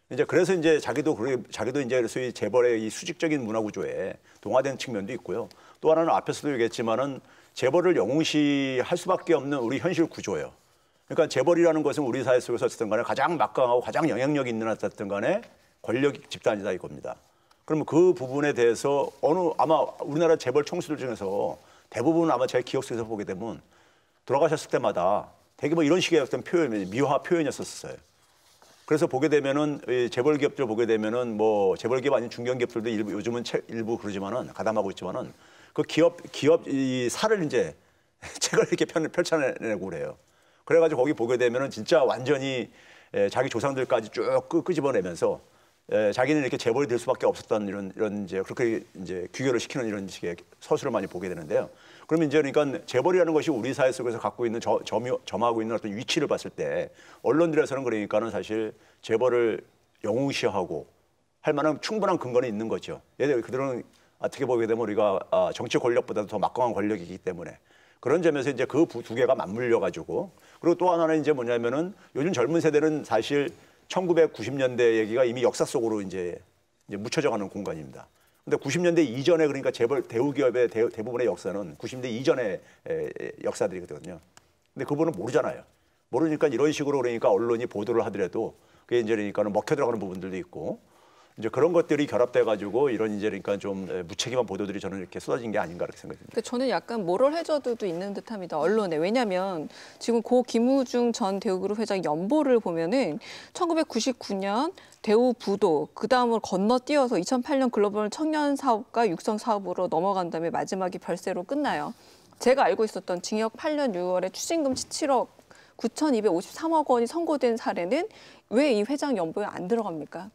이제 그래서 이제 자기도 이제 소위 재벌의 이 수직적인 문화 구조에 동화된 측면도 있고요. 또 하나는 앞에서도 얘기했지만은 재벌을 영웅시할 수밖에 없는 우리 현실 구조예요. 그러니까 재벌이라는 것은 우리 사회 속에서 어쨌든 간에 가장 막강하고 가장 영향력 있는 어쨌든 간에 권력 집단이다 이겁니다. 그러면 그 부분에 대해서 아마 우리나라 재벌 총수들 중에서 대부분 아마 제 기억 속에서 보게 되면 돌아가셨을 때마다 되게 뭐 이런 식의 어떤 미화 표현이었었어요. 그래서 보게 되면은 재벌 기업들 보게 되면은 뭐 재벌 기업 아닌 중견 기업들도 요즘은 일부 그러지만은 가담하고 있지만은 그 기업 이 살을 이제 책을 이렇게 펼쳐내고 그래요. 그래가지고 거기 보게 되면은 진짜 완전히 자기 조상들까지 쭉 끄집어내면서 자기는 이렇게 재벌이 될 수밖에 없었던 이런 이제 그렇게 이제 규결을 시키는 이런 식의 서술을 많이 보게 되는데요. 그러면 이제 그러니까 재벌이라는 것이 우리 사회 속에서 갖고 있는 점하고 있는 어떤 위치를 봤을 때 언론들에서는 그러니까는 사실 재벌을 영웅시하고 할 만한 충분한 근거는 있는 거죠. 예를 들어 그들은 어떻게 보게 되면 우리가 정치 권력보다도 더 막강한 권력이기 때문에 그런 점에서 이제 그 두 개가 맞물려 가지고 그리고 또 하나는 이제 뭐냐면은 요즘 젊은 세대는 사실 1990년대 얘기가 이미 역사 속으로 이제 묻혀져 가는 공간입니다. 근데 90년대 이전에 그러니까 재벌 대우기업의 대부분의 역사는 90년대 이전의 역사들이거든요. 근데 그분은 모르잖아요. 모르니까 이런 식으로 그러니까 언론이 보도를 하더라도 그게 이제 그러니까는 먹혀 들어가는 부분들도 있고 이제 그런 것들이 결합돼 가지고 이런 이제 그러니까 좀 무책임한 보도들이 저는 이렇게 쏟아진 게 아닌가 그렇게 생각합니다. 저는 약간 모럴 해저드도 있는 듯합니다. 언론에. 왜냐하면 지금 고 김우중 전 대우그룹 회장 연보를 보면은 1999년 대우 부도 그 다음을 건너뛰어서 2008년 글로벌 청년 사업가 육성 사업으로 넘어간 다음에 마지막에 별세로 끝나요. 제가 알고 있었던 징역 8년 6월에 추징금 17억 9,253억 원이 선고된 사례는 왜 이 회장 연보에 안 들어갑니까?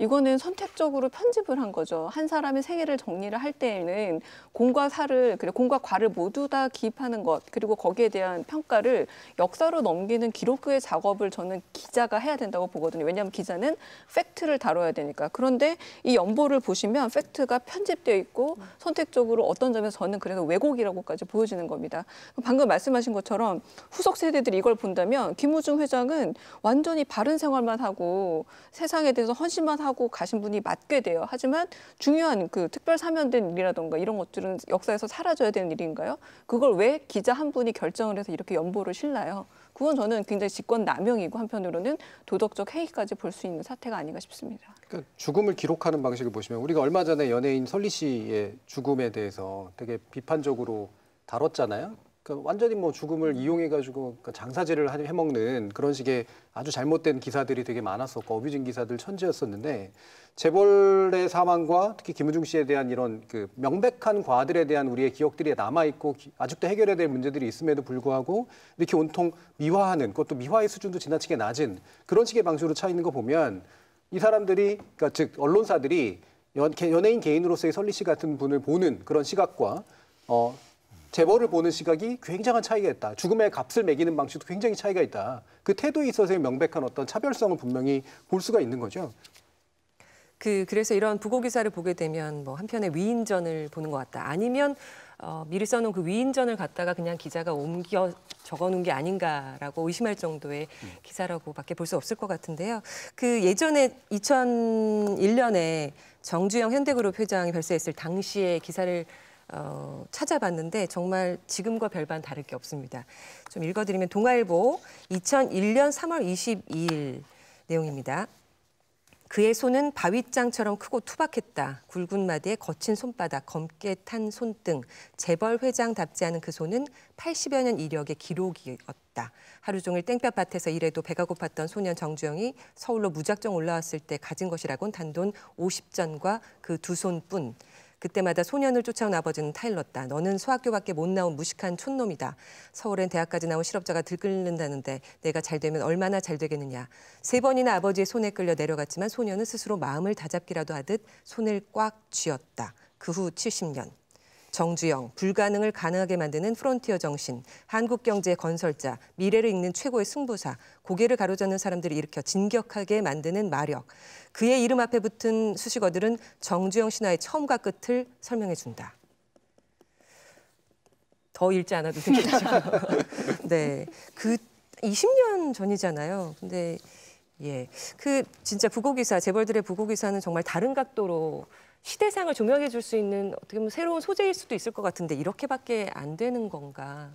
이거는 선택적으로 편집을 한 거죠. 한 사람의 생애를 정리를 할 때에는 공과 사를 그리고 공과 과를 모두 다 기입하는 것 그리고 거기에 대한 평가를 역사로 넘기는 기록의 작업을 저는 기자가 해야 된다고 보거든요. 왜냐하면 기자는 팩트를 다뤄야 되니까. 그런데 이 연보를 보시면 팩트가 편집되어 있고 선택적으로 어떤 점에서 저는 그래서 왜곡이라고까지 보여지는 겁니다. 방금 말씀하신 것처럼 후속 세대들이 이걸 본다면 김우중 회장은 완전히 바른 생활만 하고 세상에 대해서 헌신만 하고 가신 분이 맞게 돼요. 하지만 중요한 그 특별 사면된 일이라던가 이런 것들은 역사에서 사라져야 되는 일인가요? 그걸 왜 기자 한 분이 결정을 해서 이렇게 연보를 실나요? 그건 저는 굉장히 직권 남용이고 한편으로는 도덕적 해이까지 볼 수 있는 사태가 아닌가 싶습니다. 그러니까 죽음을 기록하는 방식을 보시면 우리가 얼마 전에 연예인 설리 씨의 죽음에 대해서 되게 비판적으로 다뤘잖아요. 그러니까 완전히 뭐 죽음을 이용해가지고 그러니까 장사질을 해먹는 그런 식의 아주 잘못된 기사들이 되게 많았었고 어뷰징 기사들 천지였었는데 재벌의 사망과 특히 김우중 씨에 대한 이런 그 명백한 과들에 대한 우리의 기억들이 남아있고 아직도 해결해야 될 문제들이 있음에도 불구하고 이렇게 온통 미화하는 그것도 미화의 수준도 지나치게 낮은 그런 식의 방식으로 차 있는 거 보면 이 사람들이 그러니까 즉 언론사들이 연예인 개인으로서의 설리 씨 같은 분을 보는 그런 시각과 재벌을 보는 시각이 굉장한 차이가 있다. 죽음의 값을 매기는 방식도 굉장히 차이가 있다. 그 태도에 있어서의 명백한 어떤 차별성을 분명히 볼 수가 있는 거죠. 그래서 이런 부고 기사를 보게 되면 뭐 한편의 위인전을 보는 것 같다. 아니면 미리 써놓은 그 위인전을 갖다가 그냥 기자가 옮겨 적어놓은 게 아닌가라고 의심할 정도의 기사라고밖에 볼 수 없을 것 같은데요. 그 예전에 2001년에 정주영 현대그룹 회장이 별세했을 당시의 기사를 찾아봤는데 정말 지금과 별반 다를 게 없습니다. 좀 읽어드리면 동아일보 2001년 3월 22일 내용입니다. 그의 손은 바위장처럼 크고 투박했다. 굵은 마디에 거친 손바닥, 검게 탄 손등. 재벌 회장답지 않은 그 손은 80여 년 이력의 기록이었다. 하루 종일 땡볕밭에서 일해도 배가 고팠던 소년 정주영이 서울로 무작정 올라왔을 때 가진 것이라곤 단돈 50전과 그 두 손뿐. 그때마다 소년을 쫓아온 아버지는 타일렀다. 너는 소학교밖에 못 나온 무식한 촌놈이다. 서울엔 대학까지 나온 실업자가 들끓는다는데 내가 잘 되면 얼마나 잘 되겠느냐. 3번이나 아버지의 손에 끌려 내려갔지만 소년은 스스로 마음을 다잡기라도 하듯 손을 꽉 쥐었다. 그 후 70년. 정주영, 불가능을 가능하게 만드는 프론티어 정신, 한국 경제의 건설자, 미래를 읽는 최고의 승부사, 고개를 가로젓는 사람들을 일으켜 진격하게 만드는 마력. 그의 이름 앞에 붙은 수식어들은 정주영 신화의 처음과 끝을 설명해준다. 더 읽지 않아도 되겠죠. 네, 그 20년 전이잖아요. 근데 그 진짜 부고 기사, 재벌들의 부고 기사는 정말 다른 각도로 시대상을 조명해 줄 수 있는 어떻게 보면 새로운 소재일 수도 있을 것 같은데 이렇게밖에 안 되는 건가?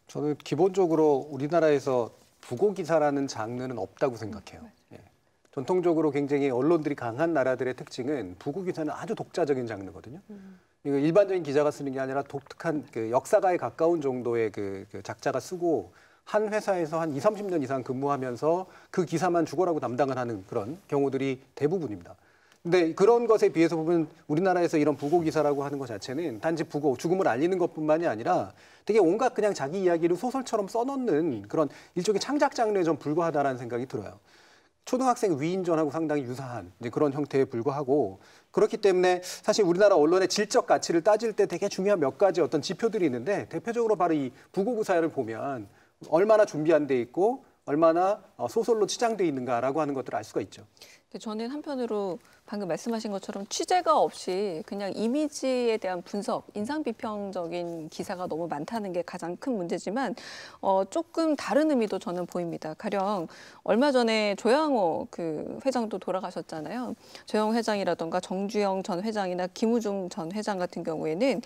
저는 기본적으로 우리나라에서 부고 기사라는 장르는 없다고 생각해요. 전통적으로 굉장히 언론들이 강한 나라들의 특징은 부고 기사는 아주 독자적인 장르거든요. 이거 일반적인 기자가 쓰는 게 아니라 독특한 그 역사가에 가까운 정도의 그 작자가 쓰고 한 회사에서 한 20, 30년 이상 근무하면서 그 기사만 죽어라고 담당을 하는 그런 경우들이 대부분입니다. 근데 그런 것에 비해서 보면 우리나라에서 이런 부고 기사라고 하는 것 자체는 단지 부고, 죽음을 알리는 것뿐만이 아니라 되게 온갖 그냥 자기 이야기를 소설처럼 써놓는 그런 일종의 창작 장르에 좀 불과하다는 생각이 들어요. 초등학생 위인전하고 상당히 유사한 이제 그런 형태에 불과하고 그렇기 때문에 사실 우리나라 언론의 질적 가치를 따질 때 되게 중요한 몇 가지 어떤 지표들이 있는데 대표적으로 바로 이 부고 기사를 보면 얼마나 준비한 데 있고 얼마나 소설로 치장돼 있는가라고 하는 것들을 알 수가 있죠. 저는 한편으로 방금 말씀하신 것처럼 취재가 없이 그냥 이미지에 대한 분석, 인상 비평적인 기사가 너무 많다는 게 가장 큰 문제지만 조금 다른 의미도 저는 보입니다. 가령 얼마 전에 조양호 그 회장도 돌아가셨잖아요. 조양호 회장이라던가 정주영 전 회장이나 김우중 전 회장 같은 경우에는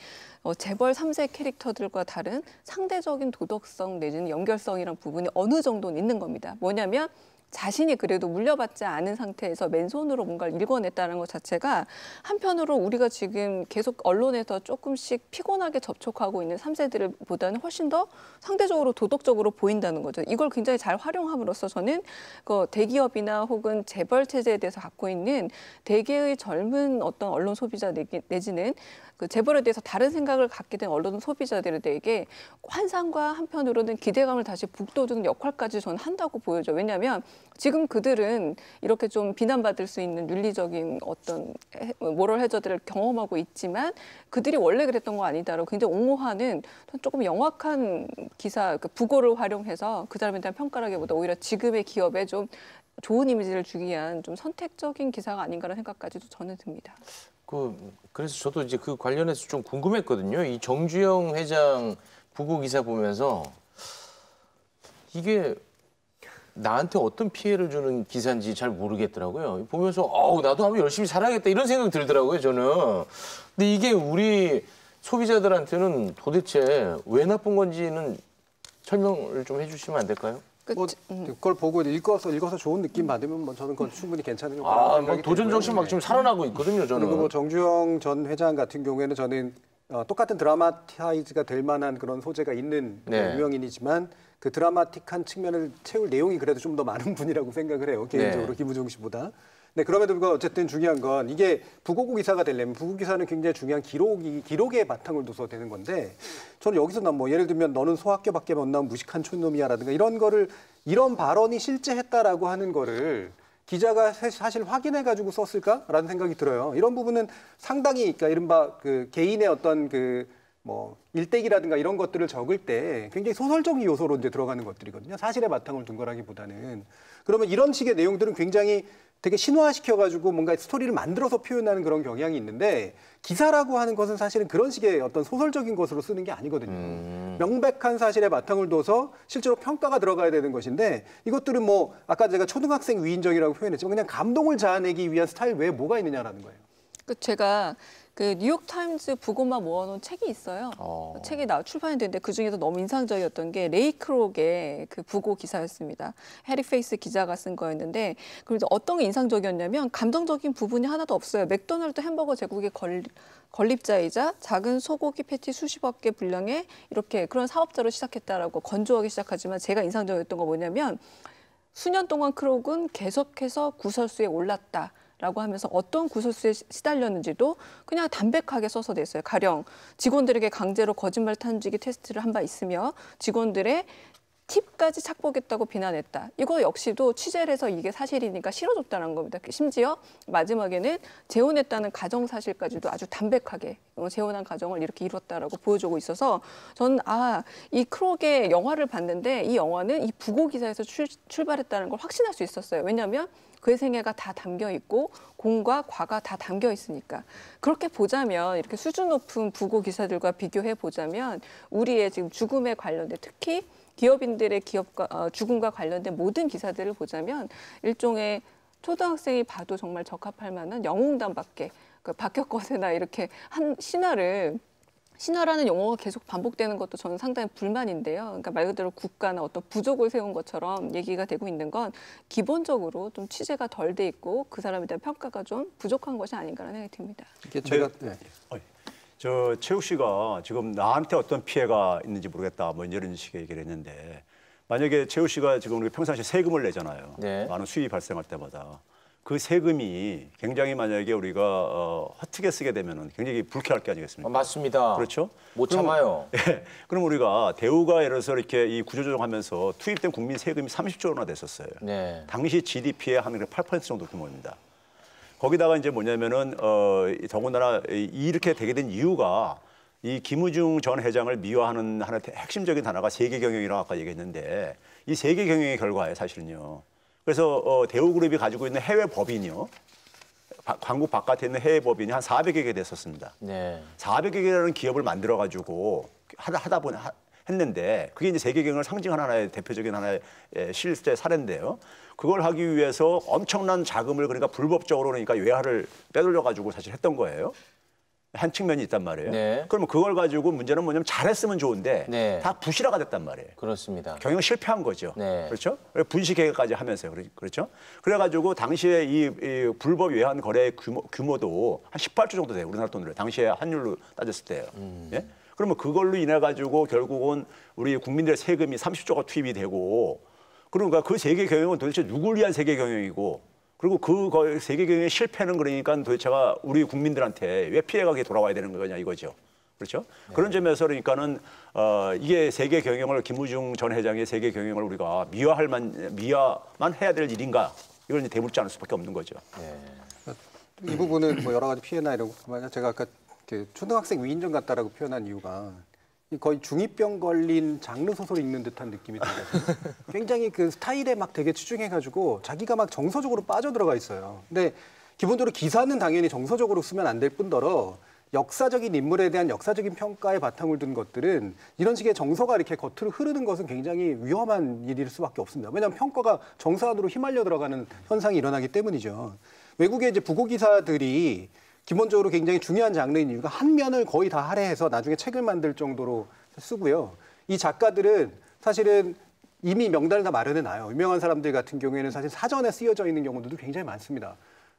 재벌 3세 캐릭터들과 다른 상대적인 도덕성 내지는 연결성이란 부분이 어느 정도는 있는 겁니다. 뭐냐면 자신이 그래도 물려받지 않은 상태에서 맨손으로 뭔가를 읽어냈다는 것 자체가 한편으로 우리가 지금 계속 언론에서 조금씩 피곤하게 접촉하고 있는 3세들보다는 훨씬 더 상대적으로 도덕적으로 보인다는 거죠. 이걸 굉장히 잘 활용함으로써 저는 그 대기업이나 혹은 재벌 체제에 대해서 갖고 있는 대개의 젊은 어떤 언론 소비자 내지는 그 재벌에 대해서 다른 생각을 갖게 된 언론 소비자들에게 환상과 한편으로는 기대감을 다시 북돋우는 역할까지 저는 한다고 보여져. 왜냐하면 지금 그들은 이렇게 좀 비난받을 수 있는 윤리적인 어떤 모럴 해저들을 경험하고 있지만 그들이 원래 그랬던 거 아니다라고 굉장히 옹호하는 조금 영악한 기사, 그 부고를 활용해서 그 사람에 대한 평가라기보다 오히려 지금의 기업에 좀 좋은 이미지를 주기 위한 좀 선택적인 기사가 아닌가라는 생각까지도 저는 듭니다. 그래서 저도 이제 그 관련해서 좀 궁금했거든요. 이 정주영 회장 부고 기사 보면서 이게 나한테 어떤 피해를 주는 기사인지 잘 모르겠더라고요. 보면서 나도 한번 열심히 살아야겠다 이런 생각이 들더라고요, 저는. 근데 이게 우리 소비자들한테는 도대체 왜 나쁜 건지는 설명을 좀 해주시면 안 될까요? 그걸 보고 읽어서 좋은 느낌 받으면 저는 그건 충분히 괜찮은 거라고 생각이 도전 정신 막 지금 살아나고 있거든요, 저는. 그리고 정주영 전 회장 같은 경우에는 저는 똑같은 드라마타이즈가 될 만한 그런 소재가 있는 네. 유명인이지만 그 드라마틱한 측면을 채울 내용이 그래도 좀 더 많은 분이라고 생각을 해요. 개인적으로 네. 김우중 씨보다. 네, 그럼에도 불구하고 어쨌든 중요한 건 이게 부고고 기사가 되려면 부고 기사는 굉장히 중요한 기록에 바탕을 둬서 되는 건데 저는 여기서 뭐 예를 들면 너는 소학교밖에 못 나온 무식한 촌놈이야라든가 이런 거를 이런 발언이 실제 했다라고 하는 거를 기자가 사실 확인해가지고 썼을까라는 생각이 들어요. 이런 부분은 상당히 그러니까 이른바 그 개인의 어떤 그 뭐 일대기라든가 이런 것들을 적을 때 굉장히 소설적인 요소로 이제 들어가는 것들이거든요. 사실의 바탕을 둔 거라기보다는. 그러면 이런 식의 내용들은 굉장히 되게 신화시켜가지고 뭔가 스토리를 만들어서 표현하는 그런 경향이 있는데 기사라고 하는 것은 사실은 그런 식의 어떤 소설적인 것으로 쓰는 게 아니거든요. 명백한 사실의 바탕을 둬서 실제로 평가가 들어가야 되는 것인데 이것들은 뭐 아까 제가 초등학생 위인적이라고 표현했지만 그냥 감동을 자아내기 위한 스타일 외에 뭐가 있느냐라는 거예요. 제가 그 뉴욕타임즈 부고만 모아놓은 책이 있어요. 책이 출판이 됐는데 그중에서 너무 인상적이었던 게 레이 크록의 그 부고 기사였습니다. 해리 페이스 기자가 쓴 거였는데 그래서 어떤 게 인상적이었냐면 감동적인 부분이 하나도 없어요. 맥도날드 햄버거 제국의 건립자이자 작은 소고기 패티 수십억 개 분량의 이렇게 그런 사업자로 시작했다라고 건조하게 시작하지만 제가 인상적이었던 거 뭐냐면 수년 동안 크록은 계속해서 구설수에 올랐다. 라고 하면서 어떤 구설수에 시달렸는지도 그냥 담백하게 써서 냈어요. 가령 직원들에게 강제로 거짓말 탐지기 테스트를 한 바 있으며 직원들의 팁까지 착복했다고 비난했다. 이거 역시도 취재를 해서 이게 사실이니까 실어줬다는 겁니다. 심지어 마지막에는 재혼했다는 가정 사실까지도 아주 담백하게 재혼한 가정을 이렇게 이뤘다라고 보여주고 있어서 저는 이 크록의 영화를 봤는데 이 영화는 이 부고 기사에서 출발했다는 걸 확신할 수 있었어요. 왜냐하면 그의 생애가 다 담겨 있고 공과 과가 다 담겨 있으니까 그렇게 보자면 이렇게 수준 높은 부고 기사들과 비교해 보자면 우리의 지금 죽음에 관련된 특히 기업인들의 죽음과 관련된 모든 기사들을 보자면 일종의 초등학생이 봐도 정말 적합할 만한 영웅담밖에 박혁거세나 이렇게 한 신화라는 용어가 계속 반복되는 것도 저는 상당히 불만인데요. 그러니까 말 그대로 국가나 어떤 부족을 세운 것처럼 얘기가 되고 있는 건 기본적으로 좀 취재가 덜 돼 있고 그 사람에 대한 평가가 좀 부족한 것이 아닌가라는 생각이 듭니다. 이게 제가 저 최욱 씨가 지금 나한테 어떤 피해가 있는지 모르겠다 뭐 이런 식의 얘기를 했는데 만약에 최욱 씨가 지금 우리 평상시에 세금을 내잖아요. 네. 많은 수입이 발생할 때마다 그 세금이 굉장히 만약에 우리가 허투게 쓰게 되면은 굉장히 불쾌할 게 아니겠습니까? 맞습니다. 그렇죠? 못 참아요. 예. 그럼 우리가 대우가 예를 들어서 이렇게 이 구조조정하면서 투입된 국민 세금이 30조 원이나 됐었어요. 네. 당시 GDP의 한 8% 정도 규모입니다. 거기다가 이제 뭐냐면은 더군다나 이렇게 되게 된 이유가 이 김우중 전 회장을 미화하는 하나의 핵심적인 단어가 세계 경영이라고 아까 얘기했는데 이 세계 경영의 결과예요, 사실은요. 그래서 대우그룹이 가지고 있는 해외 법인이요. 한국 바깥에 있는 해외 법인이 한 400여 개 됐었습니다. 네. 400여 개라는 기업을 만들어 가지고 했는데 그게 이제 세계 경영을 상징하는 하나의 대표적인 하나의 실제 사례인데요. 그걸 하기 위해서 엄청난 자금을 그러니까 불법적으로 그러니까 외화를 빼돌려 가지고 사실 했던 거예요. 한 측면이 있단 말이에요. 네. 그러면 그걸 가지고 문제는 뭐냐면 잘했으면 좋은데 네. 다 부실화가 됐단 말이에요. 그렇습니다. 경영 실패한 거죠. 네. 그렇죠? 분식 계획까지 하면서요. 그렇죠? 그래가지고 당시에 이 불법 외환 거래 규모도 한 18조 정도 돼요. 우리나라 돈으로. 당시에 환율로 따졌을 때요. 예? 그러면 그걸로 인해 가지고 결국은 우리 국민들의 세금이 30조가 투입이 되고 그러니까 그 세계 경영은 도대체 누굴 위한 세계 경영이고 그리고 그 세계 경영의 실패는 그러니까 도대체가 우리 국민들한테 왜 피해가 돌아와야 되는 거냐 이거죠. 그렇죠? 네. 그런 점에서 그러니까는 이게 세계 경영을 김우중 전 회장의 세계 경영을 우리가 미화만 해야 될 일인가? 이걸 이제 대묻지 않을 수밖에 없는 거죠. 네. 이 부분은 뭐 여러 가지 피해나 이런 거 제가 아까 초등학생 위인전 같다라고 표현한 이유가 거의 중2병 걸린 장르 소설 읽는 듯한 느낌이 들어요. 굉장히 그 스타일에 막 되게 치중해가지고 자기가 막 정서적으로 빠져들어가 있어요. 근데 기본적으로 기사는 당연히 정서적으로 쓰면 안 될 뿐더러 역사적인 인물에 대한 역사적인 평가에 바탕을 둔 것들은 이런 식의 정서가 이렇게 겉으로 흐르는 것은 굉장히 위험한 일일 수밖에 없습니다. 왜냐하면 평가가 정서 안으로 휘말려 들어가는 현상이 일어나기 때문이죠. 외국의 이제 부고 기사들이 기본적으로 굉장히 중요한 장르인 이유가 한 면을 거의 다 할애해서 나중에 책을 만들 정도로 쓰고요. 이 작가들은 사실은 이미 명단을 다 마련해 놔요. 유명한 사람들 같은 경우에는 사실 사전에 쓰여져 있는 경우들도 굉장히 많습니다.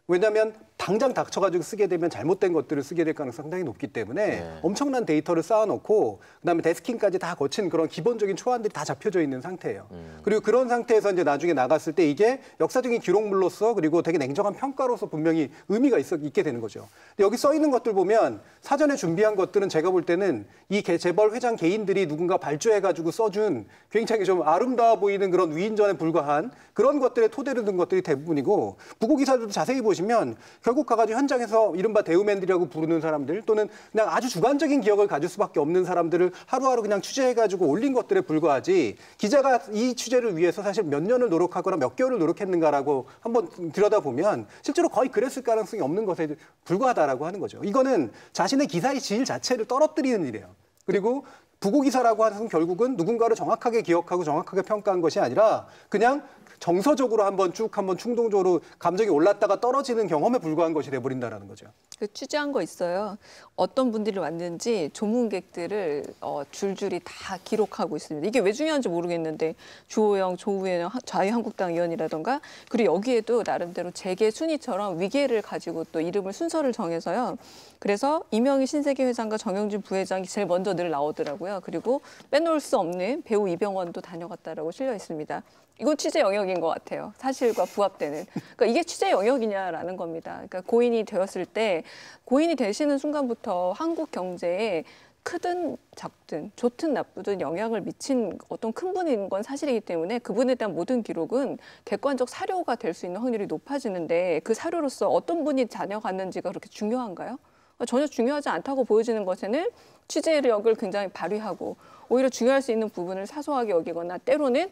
왜냐하면 당장 닥쳐가지고 쓰게 되면 잘못된 것들을 쓰게 될 가능성이 상당히 높기 때문에 엄청난 데이터를 쌓아놓고 그다음에 데스킹까지 다 거친 그런 기본적인 초안들이 다 잡혀져 있는 상태예요. 그리고 그런 상태에서 이제 나중에 나갔을 때 이게 역사적인 기록물로서 그리고 되게 냉정한 평가로서 분명히 의미가 있게 되는 거죠. 근데 여기 써 있는 것들 보면 사전에 준비한 것들은 제가 볼 때는 이 재벌 회장 개인들이 누군가 발주해가지고 써준 굉장히 좀 아름다워 보이는 그런 위인전에 불과한 그런 것들에 토대를 둔 것들이 대부분이고 부고 기사들도 자세히 보시면 결국 가가지고 현장에서 이른바 대우맨들이라고 부르는 사람들 또는 그냥 아주 주관적인 기억을 가질 수밖에 없는 사람들을 하루하루 그냥 취재해가지고 올린 것들에 불과하지 기자가 이 취재를 위해서 사실 몇 년을 노력하거나 몇 개월을 노력했는가라고 한번 들여다보면 실제로 거의 그랬을 가능성이 없는 것에 불과하다라고 하는 거죠. 이거는 자신의 기사의 질 자체를 떨어뜨리는 일이에요. 그리고 부고 기사라고 하는 것은 결국은 누군가를 정확하게 기억하고 정확하게 평가한 것이 아니라 그냥 정서적으로 한번 충동적으로 감정이 올랐다가 떨어지는 경험에 불과한 것이 돼버린다는 거죠. 취재한 거 있어요. 어떤 분들이 왔는지 조문객들을 줄줄이 다 기록하고 있습니다. 이게 왜 중요한지 모르겠는데 주호영, 조우현 자유한국당 의원이라던가 그리고 여기에도 나름대로 재계 순위처럼 위계를 가지고 또 이름을 순서를 정해서요. 그래서 이명희 신세계 회장과 정영진 부회장이 제일 먼저 늘 나오더라고요. 그리고 빼놓을 수 없는 배우 이병헌도 다녀갔다라고 실려 있습니다. 이건 취재 영역인 것 같아요. 사실과 부합되는. 그러니까 이게 취재 영역이냐라는 겁니다. 그러니까 고인이 되었을 때 고인이 되시는 순간부터 한국 경제에 크든 작든 좋든 나쁘든 영향을 미친 어떤 큰 분인 건 사실이기 때문에 그분에 대한 모든 기록은 객관적 사료가 될 수 있는 확률이 높아지는데 그 사료로서 어떤 분이 다녀갔는지가 그렇게 중요한가요? 전혀 중요하지 않다고 보여지는 것에는 취재력을 굉장히 발휘하고 오히려 중요할 수 있는 부분을 사소하게 여기거나 때로는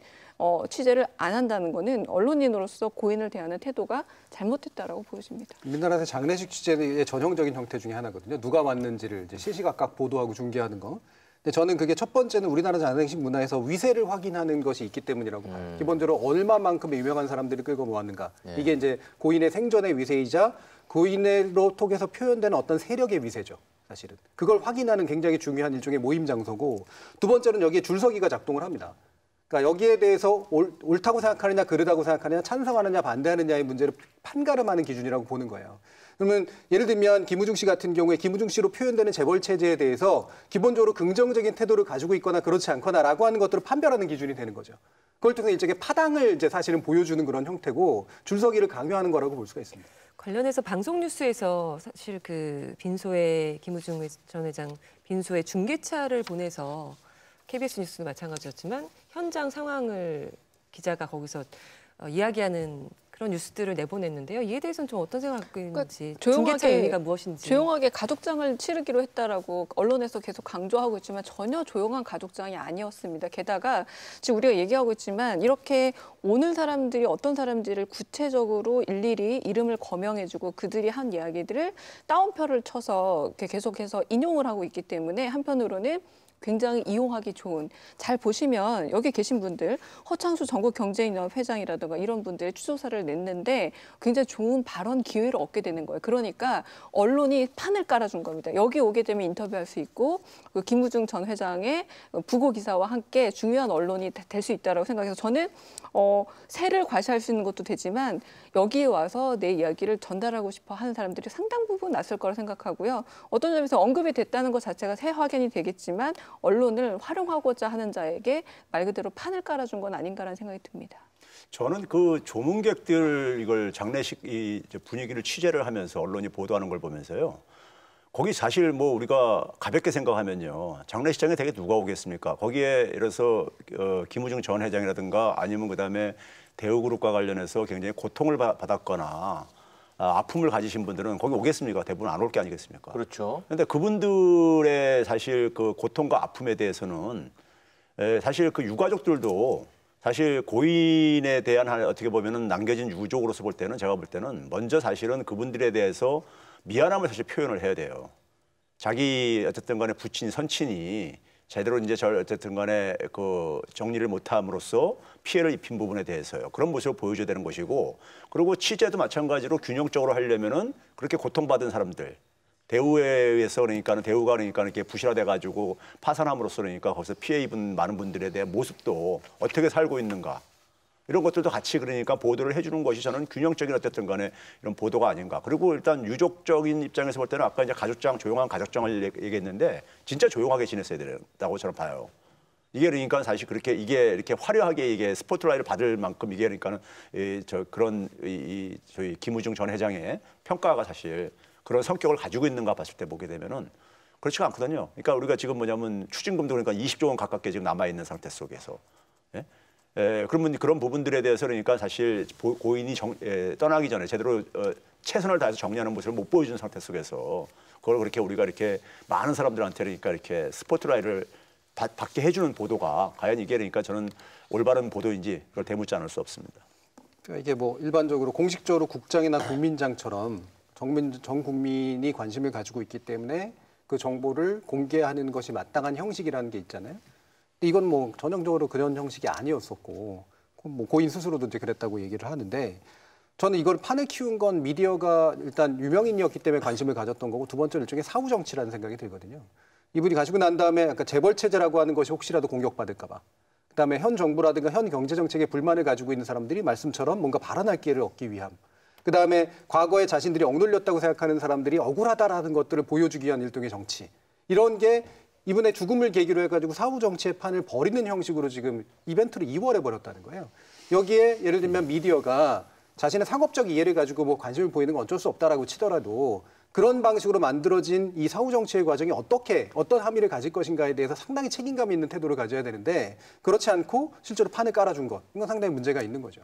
취재를 안 한다는 거는 언론인으로서 고인을 대하는 태도가 잘못됐다라고 보여집니다. 우리나라에서 장례식 취재의 전형적인 형태 중에 하나거든요. 누가 왔는지를 이제 시시각각 보도하고 중계하는 거. 근데 저는 그게 첫 번째는 우리나라 장례식 문화에서 위세를 확인하는 것이 있기 때문이라고 봐요. 기본적으로 얼마만큼의 유명한 사람들이 끌고 모았는가. 이게 이제 고인의 생전의 위세이자 고인으로 통해서 표현되는 어떤 세력의 위세죠. 사실은. 그걸 확인하는 굉장히 중요한 일종의 모임 장소고 두 번째는 여기에 줄서기가 작동을 합니다. 그러니까 여기에 대해서 옳다고 생각하느냐 그르다고 생각하느냐 찬성하느냐 반대하느냐의 문제를 판가름하는 기준이라고 보는 거예요. 그러면 예를 들면 김우중 씨 같은 경우에 김우중 씨로 표현되는 재벌 체제에 대해서 기본적으로 긍정적인 태도를 가지고 있거나 그렇지 않거나라고 하는 것들을 판별하는 기준이 되는 거죠. 그걸 통해서 일종의 파당을 이제 사실은 보여주는 그런 형태고 줄서기를 강요하는 거라고 볼 수가 있습니다. 관련해서 방송 뉴스에서 사실 그 빈소에 김우중 전 회장 빈소에 중계차를 보내서 KBS 뉴스도 마찬가지였지만 현장 상황을 기자가 거기서 이야기하는 그런 뉴스들을 내보냈는데요. 이에 대해서는 좀 어떤 생각인지, 중계차 의미가 무엇인지. 조용하게 가족장을 치르기로 했다라고 언론에서 계속 강조하고 있지만 전혀 조용한 가족장이 아니었습니다. 게다가 지금 우리가 얘기하고 있지만 이렇게 오는 사람들이 어떤 사람들을 구체적으로 일일이 이름을 거명해주고 그들이 한 이야기들을 따옴표를 쳐서 계속해서 인용을 하고 있기 때문에 한편으로는 굉장히 이용하기 좋은, 잘 보시면 여기 계신 분들 허창수 전국경제인협 회장이라든가 이런 분들의 추조사를 냈는데 굉장히 좋은 발언 기회를 얻게 되는 거예요. 그러니까 언론이 판을 깔아준 겁니다. 여기 오게 되면 인터뷰할 수 있고 그 김우중 전 회장의 부고 기사와 함께 중요한 언론이 될 수 있다고 생각해서 저는 세를 과시할 수 있는 것도 되지만 여기에 와서 내 이야기를 전달하고 싶어 하는 사람들이 상당 부분 났을 거라 생각하고요. 어떤 점에서 언급이 됐다는 것 자체가 새 확인이 되겠지만 언론을 활용하고자 하는 자에게 말 그대로 판을 깔아준 건 아닌가라는 생각이 듭니다. 저는 그 조문객들 이걸 장례식 이 분위기를 취재를 하면서 언론이 보도하는 걸 보면서요. 거기 사실 뭐 우리가 가볍게 생각하면요. 장례식장에 되게 누가 오겠습니까? 거기에 예를 들어서 김우중 전 회장이라든가 아니면 그다음에 대우그룹과 관련해서 굉장히 고통을 받았거나 아픔을 가지신 분들은 거기 오겠습니까? 대부분 안 올 게 아니겠습니까? 그렇죠. 그런데 그분들의 사실 그 고통과 아픔에 대해서는 사실 그 유가족들도 사실 고인에 대한 어떻게 보면은 남겨진 유족으로서 볼 때는 제가 볼 때는 먼저 사실은 그분들에 대해서 미안함을 사실 표현을 해야 돼요. 자기 어쨌든 간에 부친 선친이 제대로 이제 어쨌든 간에 그 정리를 못함으로써 피해를 입힌 부분에 대해서요. 그런 모습을 보여줘야 되는 것이고, 그리고 취재도 마찬가지로 균형적으로 하려면은 그렇게 고통받은 사람들, 대우에 의해서 대우가 이렇게 부실화돼 가지고 파산함으로써 거기서 피해 입은 많은 분들에 대한 모습도 어떻게 살고 있는가, 이런 것들도 같이 그러니까 보도를 해주는 것이 저는 균형적인 어쨌든 간에 이런 보도가 아닌가. 그리고 일단 유족적인 입장에서 볼 때는 아까 이제 가족장, 조용한 가족장을 얘기했는데 진짜 조용하게 지냈어야 된다고 저는 봐요. 이게 그러니까 사실 그렇게 이게 이렇게 화려하게 이게 스포트라이트를 받을 만큼 이게 그러니까는 저희 김우중 전 회장의 평가가 사실 그런 성격을 가지고 있는가 봤을 때 보게 되면은 그렇지가 않거든요. 그러니까 우리가 지금 뭐냐면 추징금도 그러니까 20조 원 가깝게 지금 남아 있는 상태 속에서. 그러면 그런 부분들에 대해서 그러니까 사실 고인이 떠나기 전에 제대로 최선을 다해서 정리하는 모습을 못 보여준 상태 속에서 그걸 그렇게 우리가 이렇게 많은 사람들한테 그러니까 이렇게 스포트라이트를 받게 해주는 보도가 과연 이게 그러니까 저는 올바른 보도인지 그걸 대묻지 않을 수 없습니다. 그러니까 이게 뭐 일반적으로 공식적으로 국장이나 국민장처럼 전 국민이 관심을 가지고 있기 때문에 그 정보를 공개하는 것이 마땅한 형식이라는 게 있잖아요. 이건 뭐 전형적으로 그런 형식이 아니었었고 뭐 고인 스스로도 이제 그랬다고 얘기를 하는데 저는 이걸 판에 키운 건 미디어가 일단 유명인이었기 때문에 관심을 가졌던 거고 두 번째는 일종의 사후 정치라는 생각이 들거든요. 이분이 가시고 난 다음에 아까 재벌 체제라고 하는 것이 혹시라도 공격받을까 봐. 그다음에 현 정부라든가 현 경제 정책에 불만을 가지고 있는 사람들이 말씀처럼 뭔가 발언할 기회를 얻기 위함. 그다음에 과거에 자신들이 억눌렸다고 생각하는 사람들이 억울하다라는 것들을 보여주기 위한 일종의 정치. 이런 게 이분의 죽음을 계기로 해가지고 사후 정치의 판을 벌이는 형식으로 지금 이벤트를 이월해 버렸다는 거예요. 여기에 예를 들면 미디어가 자신의 상업적 이해를 가지고 뭐 관심을 보이는 건 어쩔 수 없다라고 치더라도 그런 방식으로 만들어진 이 사후 정치의 과정이 어떤 함의를 가질 것인가에 대해서 상당히 책임감 있는 태도를 가져야 되는데 그렇지 않고 실제로 판을 깔아준 것, 이건 상당히 문제가 있는 거죠.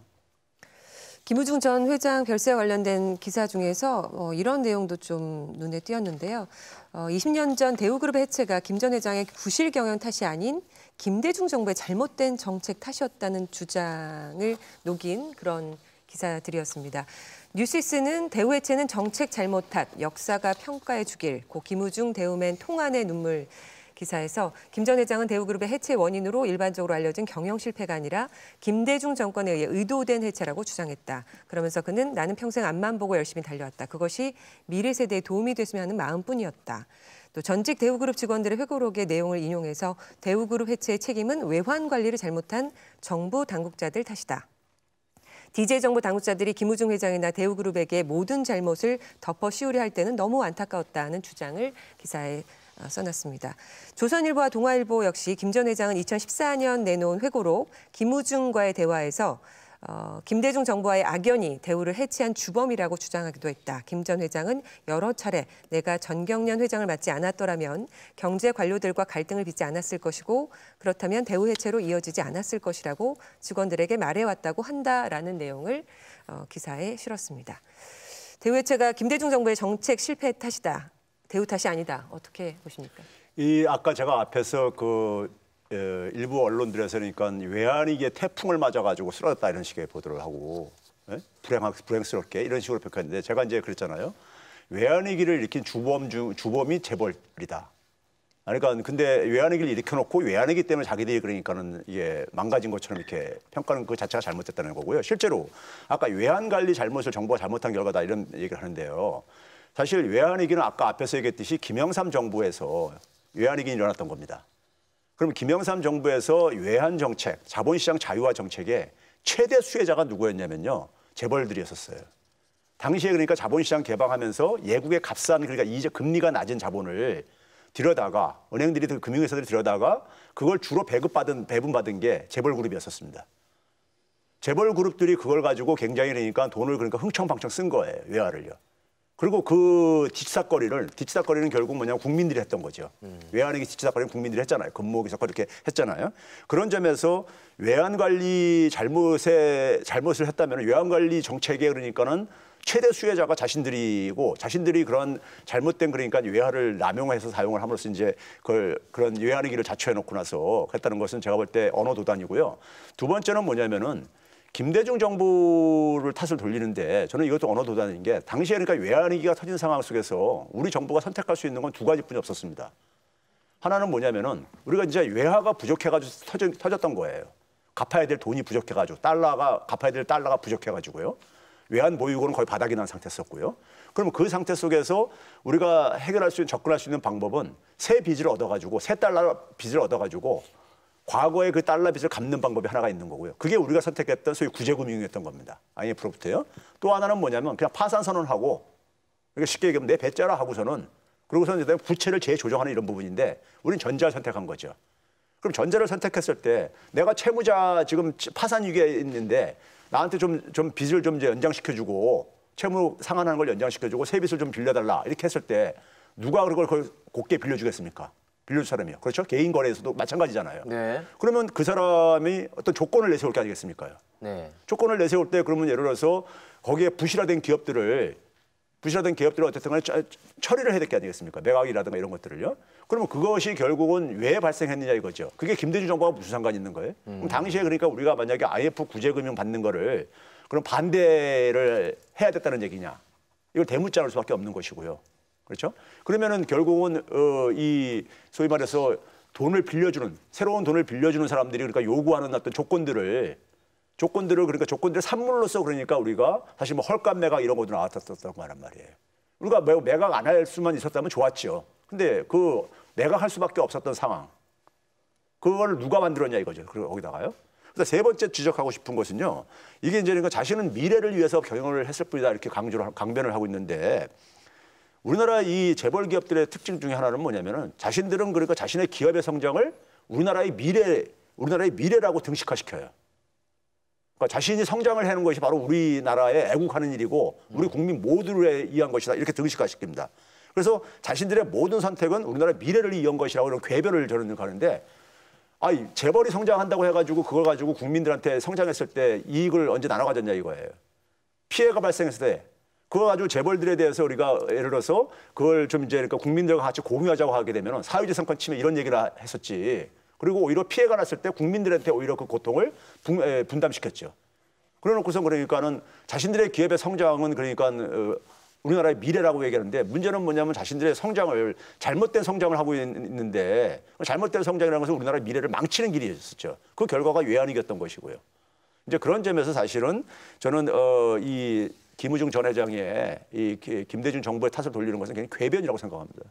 김우중 전 회장 별세와 관련된 기사 중에서 이런 내용도 좀 눈에 띄었는데요. 20년 전 대우그룹의 해체가 김 전 회장의 부실 경영 탓이 아닌 김대중 정부의 잘못된 정책 탓이었다는 주장을 녹인 그런 기사들이었습니다. 뉴시스는 대우 해체는 정책 잘못 탓, 역사가 평가해 주길, 고 김우중 대우맨 통안의 눈물 기사에서 김 전 회장은 대우그룹의 해체 원인으로 일반적으로 알려진 경영 실패가 아니라 김대중 정권에 의해 의도된 해체라고 주장했다. 그러면서 그는 나는 평생 앞만 보고 열심히 달려왔다. 그것이 미래 세대에 도움이 됐으면 하는 마음뿐이었다. 또 전직 대우그룹 직원들의 회고록의 내용을 인용해서 대우그룹 해체의 책임은 외환 관리를 잘못한 정부 당국자들 탓이다. DJ 정부 당국자들이 김우중 회장이나 대우그룹에게 모든 잘못을 덮어 씌우려 할 때는 너무 안타까웠다는 주장을 기사에 써놨습니다. 조선일보와 동아일보 역시 김 전 회장은 2014년 내놓은 회고록 김우중과의 대화에서 김대중 정부와의 악연이 대우를 해체한 주범이라고 주장하기도 했다. 김 전 회장은 여러 차례 내가 전경련 회장을 맡지 않았더라면 경제 관료들과 갈등을 빚지 않았을 것이고 그렇다면 대우 해체로 이어지지 않았을 것이라고 직원들에게 말해왔다고 한다라는 내용을 기사에 실었습니다. 대우 해체가 김대중 정부의 정책 실패 탓이다. 대우 탓이 아니다. 어떻게 보십니까? 아까 제가 앞에서 일부 언론들에서 그러니까 외환위기의 태풍을 맞아가지고 쓰러졌다 이런 식의 보도를 하고 불행스럽게 이런 식으로 평가했는데 제가 이제 그랬잖아요. 외환위기를 일으킨 주범이 재벌이다. 그러니까 근데 외환위기를 일으켜놓고 외환위기 때문에 자기들이 그러니까는 이게 망가진 것처럼 이렇게 평가하는 그 자체가 잘못됐다는 거고요. 실제로 아까 외환관리 잘못을 정부가 잘못한 결과다 이런 얘기를 하는데요. 사실 외환위기는 아까 앞에서 얘기했듯이 김영삼 정부에서 외환위기가 일어났던 겁니다. 그럼 김영삼 정부에서 외환 정책, 자본시장 자유화 정책의 최대 수혜자가 누구였냐면요. 재벌들이었었어요. 당시에 그러니까 자본시장 개방하면서 예국의 값싼 그러니까 이제 금리가 낮은 자본을 들여다가 은행들이 금융회사들이 들여다가 그걸 주로 배분받은 게 재벌그룹이었었습니다. 재벌그룹들이 그걸 가지고 굉장히 그러니까 돈을 그러니까 흥청망청 쓴 거예요. 외화를요. 그리고 그 뒷사거리는 결국 뭐냐면 국민들이 했던 거죠. 외환위기 뒷사거리는 국민들이 했잖아요. 금모으기 사건 이렇게 했잖아요. 그런 점에서 외환관리 잘못을 했다면 외환관리 정책에 그러니까는 최대 수혜자가 자신들이고 자신들이 그런 잘못된 그러니까 외화를 남용해서 사용을 함으로써 이제 그런 외환위기를 자초해놓고 나서 했다는 것은 제가 볼 때 언어 도단이고요. 두 번째는 뭐냐면은 김대중 정부를 탓을 돌리는데 저는 이것도 언어 도단인 게 당시에 그러니까 외환위기가 터진 상황 속에서 우리 정부가 선택할 수 있는 건 두 가지뿐이 없었습니다. 하나는 뭐냐면은 우리가 이제 외화가 부족해가지고 터졌던 거예요. 갚아야 될 돈이 부족해가지고 갚아야 될 달러가 부족해가지고요. 외환 보유고는 거의 바닥이 난 상태였었고요. 그러면 그 상태 속에서 우리가 접근할 수 있는 방법은 새 달러 빚을 얻어가지고 과거의 그 달러 빚을 갚는 방법이 하나가 있는 거고요. 그게 우리가 선택했던 소위 구제금융이었던 겁니다. IMF로부터요. 또 하나는 뭐냐면 그냥 파산 선언하고, 그러니까 쉽게 얘기하면 내 배짜라 하고서는, 그러고서는 이제 부채를 재조정하는 이런 부분인데 우리는 전자를 선택한 거죠. 그럼 전자를 선택했을 때 내가 채무자 지금 파산 위기에 있는데 나한테 좀 빚을 좀 이제 연장시켜주고 채무 상환하는 걸 연장시켜주고 세빚을 좀 빌려달라 이렇게 했을 때 누가 그걸 곱게 빌려주겠습니까? 빌려줄 사람이요. 그렇죠? 개인 거래에서도 마찬가지잖아요. 네. 그러면 그 사람이 어떤 조건을 내세울 게 아니겠습니까? 네. 조건을 내세울 때 그러면 예를 들어서 거기에 부실화된 기업들을 어쨌든 간에 처리를 해야 될 게 아니겠습니까? 매각이라든가 이런 것들을요. 그러면 그것이 결국은 왜 발생했느냐 이거죠. 그게 김대중 정부가 무슨 상관이 있는 거예요? 그럼 당시에 그러니까 우리가 만약에 IMF 구제금융 받는 거를 그럼 반대를 해야 됐다는 얘기냐? 이걸 대묻지 않을 수밖에 없는 것이고요. 그렇죠? 그러면은 결국은 이 소위 말해서 새로운 돈을 빌려주는 사람들이 그러니까 요구하는 어떤 조건들을 산물로서 그러니까 우리가 사실 뭐 헐값 매각 이런 것도 나왔었던 거란 말이에요. 우리가 매각 안 할 수만 있었다면 좋았죠. 근데 그 매각할 수밖에 없었던 상황. 그걸 누가 만들었냐 이거죠. 그리고 거기다가요. 그래서 세 번째 지적하고 싶은 것은요. 이게 이제 그러니까 자신은 미래를 위해서 경영을 했을 뿐이다 이렇게 강변을 하고 있는데 우리나라 이 재벌 기업들의 특징 중에 하나는 뭐냐면은 자신들은 그러니까 자신의 기업의 성장을 우리나라의 미래라고 등식화시켜요. 그러니까 자신이 성장을 하는 것이 바로 우리나라에 애국하는 일이고 우리 국민 모두를 위한 것이다 이렇게 등식화시킵니다. 그래서 자신들의 모든 선택은 우리나라 미래를 위한 것이라고 이런 궤변을 저는 가는데 재벌이 성장한다고 해가지고 그걸 가지고 국민들한테 성장했을 때 이익을 언제 나눠 가졌냐 이거예요. 피해가 발생했을 때 그거 가지고 재벌들에 대해서 우리가 예를 들어서 그걸 좀 이제 그러니까 국민들과 같이 공유하자고 하게 되면 사회재산권 침해 이런 얘기를 했었지. 그리고 오히려 피해가 났을 때 국민들한테 오히려 그 고통을 분담시켰죠. 그래놓고서 그러니까는 자신들의 기업의 성장은 그러니까 우리나라의 미래라고 얘기하는데 문제는 뭐냐면 자신들의 성장을 잘못된 성장을 하고 있는데 잘못된 성장이라는 것은 우리나라의 미래를 망치는 길이었었죠. 그 결과가 외환위기였던 것이고요. 이제 그런 점에서 사실은 저는 이 김우중 전 회장의 이 김대중 정부의 탓을 돌리는 것은 굉장히 궤변이라고 생각합니다.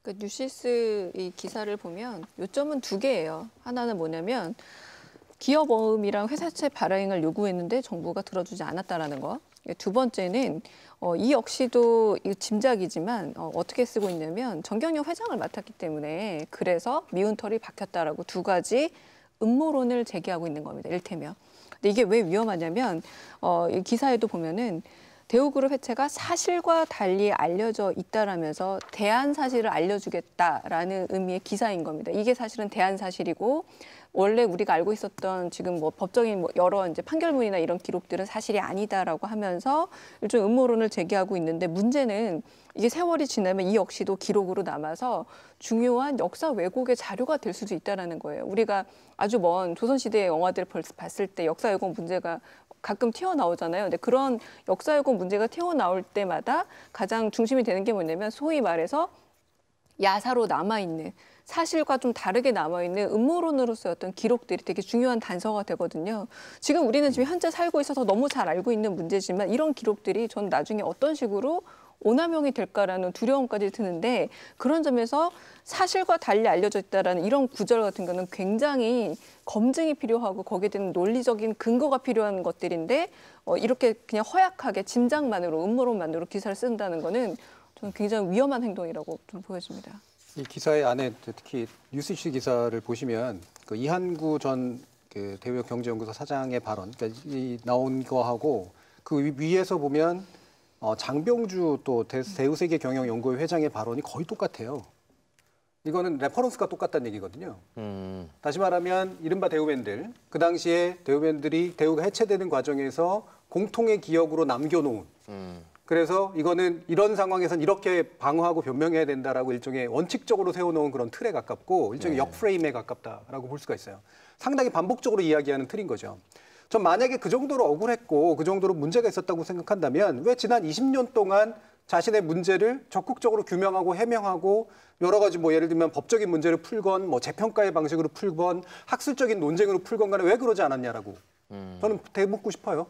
그 뉴시스 이 기사를 보면 요점은 두 개예요. 하나는 뭐냐면 기업 어음이랑 회사채 발행을 요구했는데 정부가 들어주지 않았다라는 거. 두 번째는 이 역시도 짐작이지만 어떻게 쓰고 있냐면 정경영 회장을 맡았기 때문에 그래서 미운 털이 박혔다라고 두 가지 음모론을 제기하고 있는 겁니다. 일테면. 근데 이게 왜 위험하냐면 이 기사에도 보면은 대우그룹 해체가 사실과 달리 알려져 있다라면서 대안 사실을 알려주겠다라는 의미의 기사인 겁니다. 이게 사실은 대안 사실이고 원래 우리가 알고 있었던 지금 뭐 법적인 여러 이제 판결문이나 이런 기록들은 사실이 아니다라고 하면서 일종 음모론을 제기하고 있는데 문제는 이게 세월이 지나면 이 역시도 기록으로 남아서 중요한 역사 왜곡의 자료가 될 수도 있다라는 거예요. 우리가 아주 먼 조선시대의 영화들을 봤을 때 역사 왜곡 문제가 가끔 튀어나오잖아요. 근데 그런 역사 왜곡 문제가 튀어나올 때마다 가장 중심이 되는 게 뭐냐면 소위 말해서 야사로 남아있는 사실과 좀 다르게 남아있는 음모론으로서의 어떤 기록들이 되게 중요한 단서가 되거든요. 지금 우리는 지금 현재 살고 있어서 너무 잘 알고 있는 문제지만 이런 기록들이 전 나중에 어떤 식으로 오남용이 될까라는 두려움까지 드는데 그런 점에서 사실과 달리 알려져 있다라는 이런 구절 같은 거는 굉장히 검증이 필요하고 거기에 대한 논리적인 근거가 필요한 것들인데 이렇게 그냥 허약하게 짐작만으로 음모론만으로 기사를 쓴다는 거는 저는 굉장히 위험한 행동이라고 좀 보여집니다. 이 기사의 안에 특히 뉴스시 기사를 보시면 그 이한구 전 그 대우경제연구소 사장의 발언, 그러니까 이 나온 거하고 그 위에서 보면 장병주 또 대우세계경영연구회 회장의 발언이 거의 똑같아요. 이거는 레퍼런스가 똑같다는 얘기거든요. 다시 말하면 이른바 대우맨들, 그 당시에 대우맨들이 대우가 해체되는 과정에서 공통의 기억으로 남겨놓은 그래서 이거는 이런 상황에선 이렇게 방어하고 변명해야 된다라고 일종의 원칙적으로 세워놓은 그런 틀에 가깝고 일종의 역프레임에 가깝다라고 볼 수가 있어요. 상당히 반복적으로 이야기하는 틀인 거죠. 전 만약에 그 정도로 억울했고 그 정도로 문제가 있었다고 생각한다면 왜 지난 20년 동안 자신의 문제를 적극적으로 규명하고 해명하고 여러 가지 뭐 예를 들면 법적인 문제를 풀건 뭐 재평가의 방식으로 풀건 학술적인 논쟁으로 풀건 간에 왜 그러지 않았냐라고 저는 대묻고 싶어요.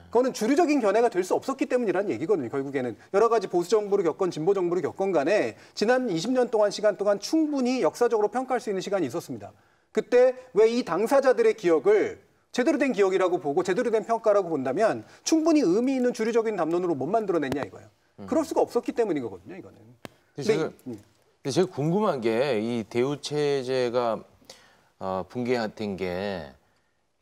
그거는 주류적인 견해가 될 수 없었기 때문이라는 얘기거든요. 결국에는 여러 가지 보수 정부를 겪건 진보 정부를 겪건 간에 지난 20년 동안 시간 동안 충분히 역사적으로 평가할 수 있는 시간이 있었습니다. 그때 왜 이 당사자들의 기억을 제대로 된 기억이라고 보고 제대로 된 평가라고 본다면 충분히 의미 있는 주류적인 담론으로 못 만들어냈냐 이거예요. 그럴 수가 없었기 때문인 거거든요, 이거는. 근데 제가 궁금한 게 이 대우 체제가 붕괴된 게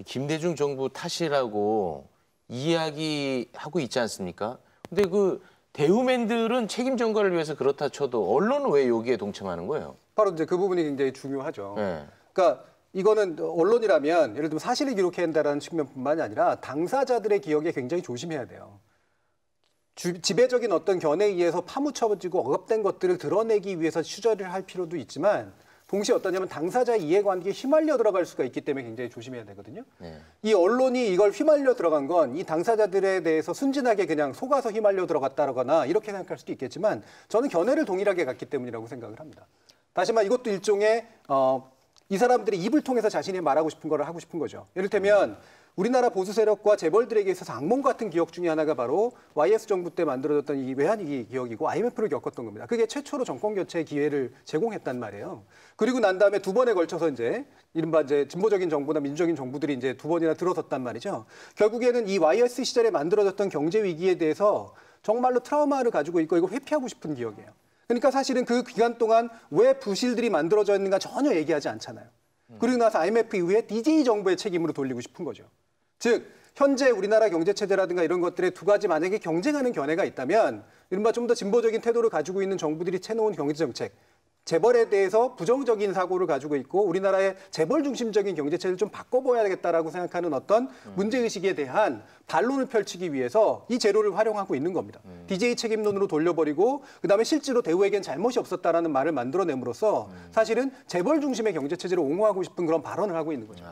김대중 정부 탓이라고 이야기하고 있지 않습니까? 근데 그 대우맨들은 책임 전가를 위해서 그렇다 쳐도 언론은 왜 여기에 동참하는 거예요? 바로 이제 그 부분이 굉장히 중요하죠. 네. 그러니까 이거는 언론이라면 예를 들면 사실을 기록해야 한다는 측면뿐만이 아니라 당사자들의 기억에 굉장히 조심해야 돼요. 지배적인 어떤 견해에 의해서 파묻혀지고 억압된 것들을 드러내기 위해서 추적을 할 필요도 있지만 동시에 어떠냐면 당사자의 이해관계에 휘말려 들어갈 수가 있기 때문에 굉장히 조심해야 되거든요. 네. 이 언론이 이걸 휘말려 들어간 건 이 당사자들에 대해서 순진하게 그냥 속아서 휘말려 들어갔다거나 이렇게 생각할 수도 있겠지만 저는 견해를 동일하게 갖기 때문이라고 생각을 합니다. 다시 말해 이것도 일종의 이 사람들이 입을 통해서 자신이 말하고 싶은 걸 하고 싶은 거죠. 이를테면 우리나라 보수 세력과 재벌들에게 있어서 악몽 같은 기억 중에 하나가 바로 YS 정부 때 만들어졌던 이 외환위기 기억이고 IMF를 겪었던 겁니다. 그게 최초로 정권 교체 기회를 제공했단 말이에요. 그리고 난 다음에 두 번에 걸쳐서 이제 이른바 이제 진보적인 정부나 민주적인 정부들이 이제 두 번이나 들어섰단 말이죠. 결국에는 이 YS 시절에 만들어졌던 경제 위기에 대해서 정말로 트라우마를 가지고 있고 이걸 회피하고 싶은 기억이에요. 그러니까 사실은 그 기간 동안 왜 부실들이 만들어져 있는가 전혀 얘기하지 않잖아요. 그리고 나서 IMF 이후에 DJ 정부의 책임으로 돌리고 싶은 거죠. 즉 현재 우리나라 경제체제라든가 이런 것들에 두 가지 만약에 경쟁하는 견해가 있다면 이른바 좀 더 진보적인 태도를 가지고 있는 정부들이 채놓은 경제정책, 재벌에 대해서 부정적인 사고를 가지고 있고 우리나라의 재벌 중심적인 경제체제를 좀 바꿔봐야겠다라고 생각하는 어떤 문제의식에 대한 반론을 펼치기 위해서 이 재료를 활용하고 있는 겁니다. DJ 책임론으로 돌려버리고 그다음에 실제로 대우에겐 잘못이 없었다라는 말을 만들어냄으로써 사실은 재벌 중심의 경제체제를 옹호하고 싶은 그런 발언을 하고 있는 거죠.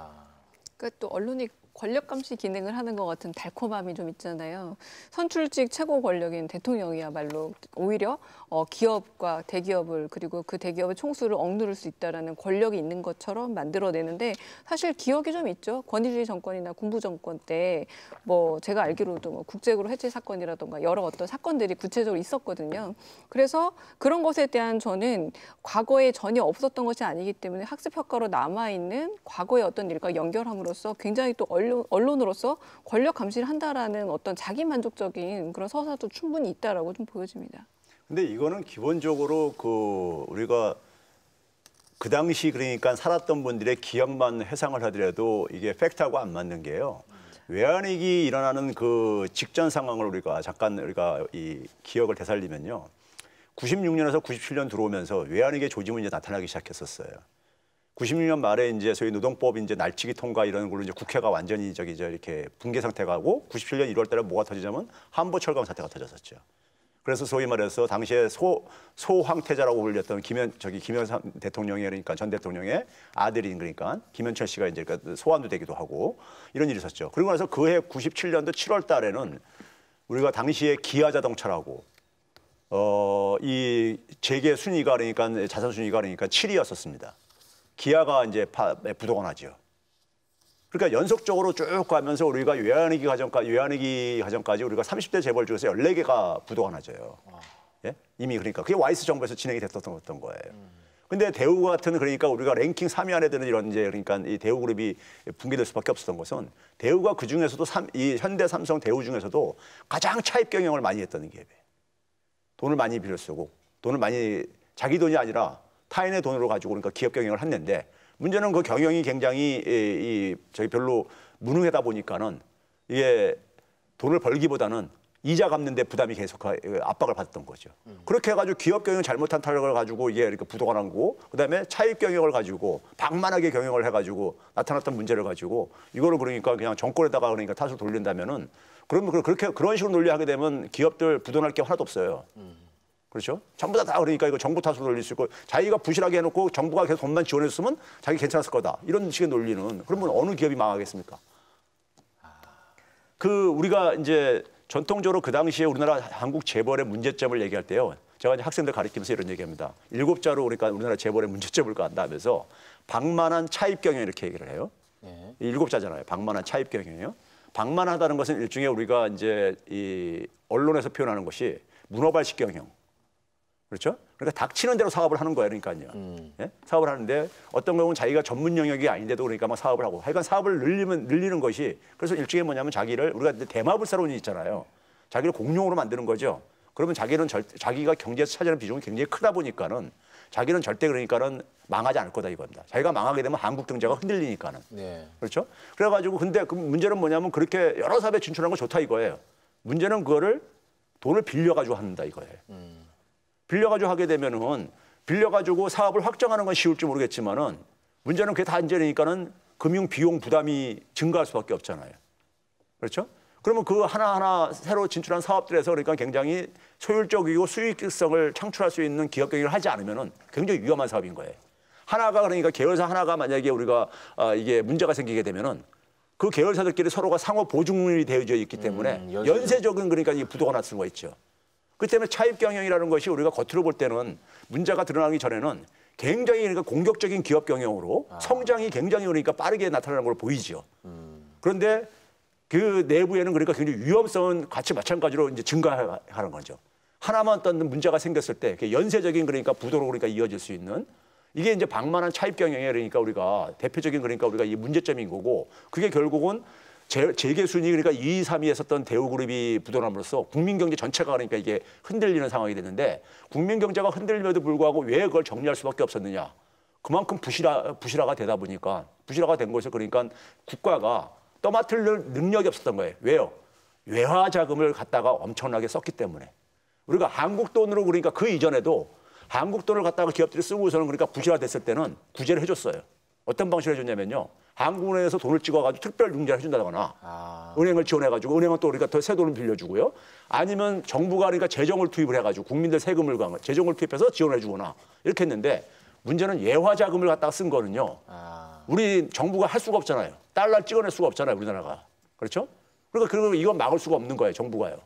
그러니까 또 언론이 권력 감시 기능을 하는 것 같은 달콤함이 좀 있잖아요. 선출직 최고 권력인 대통령이야말로 오히려 기업과 대기업을 그리고 그 대기업의 총수를 억누를 수 있다라는 권력이 있는 것처럼 만들어내는데 사실 기억이 좀 있죠. 권위주의 정권이나 군부 정권 때 뭐 제가 알기로도 뭐 국제그룹 해체 사건이라든가 여러 어떤 사건들이 구체적으로 있었거든요. 그래서 그런 것에 대한 저는 과거에 전혀 없었던 것이 아니기 때문에 학습 효과로 남아있는 과거의 어떤 일과 연결함으로써 굉장히 또 언론으로서 권력 감시를 한다라는 어떤 자기 만족적인 그런 서사도 충분히 있다라고 좀 보여집니다. 근데 이거는 기본적으로 우리가 그 당시 그러니까 살았던 분들의 기억만 회상을 하더라도 이게 팩트하고 안 맞는 게요. 외환위기 일어나는 그 직전 상황을 우리가 이 기억을 되살리면요. 96년에서 97년 들어오면서 외환위기의 조짐은 이제 나타나기 시작했었어요. 96년 말에 이제 소위 노동법 이제 날치기 통과 이런 걸로 이제 국회가 완전히 이렇게 붕괴 상태가 하고 97년 1월 달에 뭐가 터지자면 한보 철강 사태가 터졌었죠. 그래서 소위 말해서 당시에 소황태자라고 불렸던 김영삼 대통령이 그러니까 전 대통령의 아들인 그러니까 김현철 씨가 이제 소환도 되기도 하고 이런 일이 있었죠. 그리고 나서 그해 97년도 7월 달에는 우리가 당시에 기아자동차라고 이 재계 순위가 그러니까 자산 순위가 그러니까 7위였었습니다. 기아가 이제 부도가 나죠. 그러니까 연속적으로 쭉 가면서 우리가 외환위기 과정까지 우리가 30대 재벌 중에서 14개가 부도가 나져요. 예? 이미 그러니까 그게 YS 정부에서 진행이 됐었던 거예요. 근데 대우 같은 그러니까 우리가 랭킹 3위 안에 드는 이런 이제 그러니까 이 대우그룹이 붕괴될 수밖에 없었던 것은 대우가 그 중에서도 이 현대, 삼성, 대우 중에서도 가장 차입 경영을 많이 했다는 게 돈을 많이 빌려 쓰고 돈을 많이 자기 돈이 아니라 타인의 돈으로 가지고 그러니까 기업 경영을 했는데 문제는 그 경영이 굉장히 별로 무능하다 보니까는 이게 돈을 벌기보다는 이자 갚는 데 부담이 계속 압박을 받았던 거죠. 그렇게 해가지고 기업 경영 잘못한 타격을 가지고 이게 이렇게 부도가 난 거고 그다음에 차입 경영을 가지고 방만하게 경영을 해가지고 나타났던 문제를 가지고 이거를 그러니까 그냥 정권에다가 그러니까 탓을 돌린다면은 그러면 그런 식으로 논리하게 되면 기업들 부도날 게 하나도 없어요. 그렇죠? 전부 다 그러니까 이거 정부 탓으로 돌릴 수 있고 자기가 부실하게 해놓고 정부가 계속 돈만 지원했으면 자기 괜찮았을 거다. 이런 식의 논리는 그러면 어느 기업이 망하겠습니까? 우리가 이제 전통적으로 그 당시에 우리나라 한국 재벌의 문제점을 얘기할 때요. 제가 이제 학생들 가르치면서 이런 얘기합니다. 7자로 그러니까 우리나라 재벌의 문제점을 간다면서 방만한 차입 경영 이렇게 얘기를 해요. 네. 7자잖아요. 방만한 차입 경영이에요. 방만하다는 것은 일종의 우리가 이제 이 언론에서 표현하는 것이 문어발식 경영. 그렇죠? 그러니까 닥치는 대로 사업을 하는 거예요. 그러니까요. 예? 사업을 하는데 어떤 경우는 자기가 전문 영역이 아닌데도 그러니까 막 사업을 하고 하여간 사업을 늘리는 것이 그래서 일종의 뭐냐면 자기를 우리가 대마불사론이 있잖아요. 자기를 공룡으로 만드는 거죠. 그러면 자기가 경제에서 차지하는 비중이 굉장히 크다 보니까는 자기는 절대 그러니까는 망하지 않을 거다 이겁니다. 자기가 망하게 되면 한국 경제가 흔들리니까는. 네. 그렇죠? 그래가지고 근데 그 문제는 뭐냐면 그렇게 여러 사업에 진출하는 건 좋다 이거예요. 문제는 그거를 돈을 빌려가지고 한다 이거예요. 빌려가지고 하게 되면은 빌려가지고 사업을 확장하는 건 쉬울지 모르겠지만은 문제는 그게 다 이제 그러니까는 금융 비용 부담이 증가할 수밖에 없잖아요. 그렇죠? 그러면 그 하나하나 새로 진출한 사업들에서 그러니까 굉장히 소율적이고 수익성을 창출할 수 있는 기업 경영을 하지 않으면은 굉장히 위험한 사업인 거예요. 하나가 그러니까 계열사 하나가 만약에 우리가 이게 문제가 생기게 되면은 그 계열사들끼리 서로가 상호 보증이 되어져 있기 때문에 연쇄적인 그러니까 이 부도가 날 수가 있죠. 그렇기 때문에 차입 경영이라는 것이 우리가 겉으로 볼 때는 문제가 드러나기 전에는 굉장히 그러니까 공격적인 기업 경영으로 성장이 굉장히 그러니까 빠르게 나타나는 걸 보이죠. 그런데 그 내부에는 그러니까 굉장히 위험성은 같이 마찬가지로 이제 증가하는 거죠. 하나만 어떤 문제가 생겼을 때 연쇄적인 그러니까 부도로 그러니까 이어질 수 있는 이게 이제 방만한 차입 경영에 그러니까 우리가 대표적인 그러니까 우리가 이 문제점인 거고 그게 결국은 재계 순위 그러니까 2위, 3위에 했었던 대우그룹이 부도남으로써 국민 경제 전체가 그러니까 이게 흔들리는 상황이 됐는데 국민 경제가 흔들림에도 불구하고 왜 그걸 정리할 수밖에 없었느냐? 그만큼 부실화가 되다 보니까 부실화가 된 것을 그러니까 국가가 떠맡을 능력이 없었던 거예요. 왜요? 외화 자금을 갖다가 엄청나게 썼기 때문에 우리가 한국 돈으로 그러니까 그 이전에도 한국 돈을 갖다가 기업들이 쓰고서는 그러니까 부실화됐을 때는 구제를 해줬어요. 어떤 방식으로 해줬냐면요. 한국은행에서 돈을 찍어가지고 특별 융자를 해준다거나 은행을 지원해가지고 은행은 또 우리가 더 새 돈을 빌려주고요. 아니면 정부가 그러니까 재정을 투입을 해가지고 국민들 세금을 재정을 투입해서 지원해주거나 이렇게 했는데 문제는 예화 자금을 갖다가 쓴 거는요. 우리 정부가 할 수가 없잖아요. 달러 찍어낼 수가 없잖아요. 우리나라가. 그렇죠? 그러니까 이건 막을 수가 없는 거예요. 정부가요.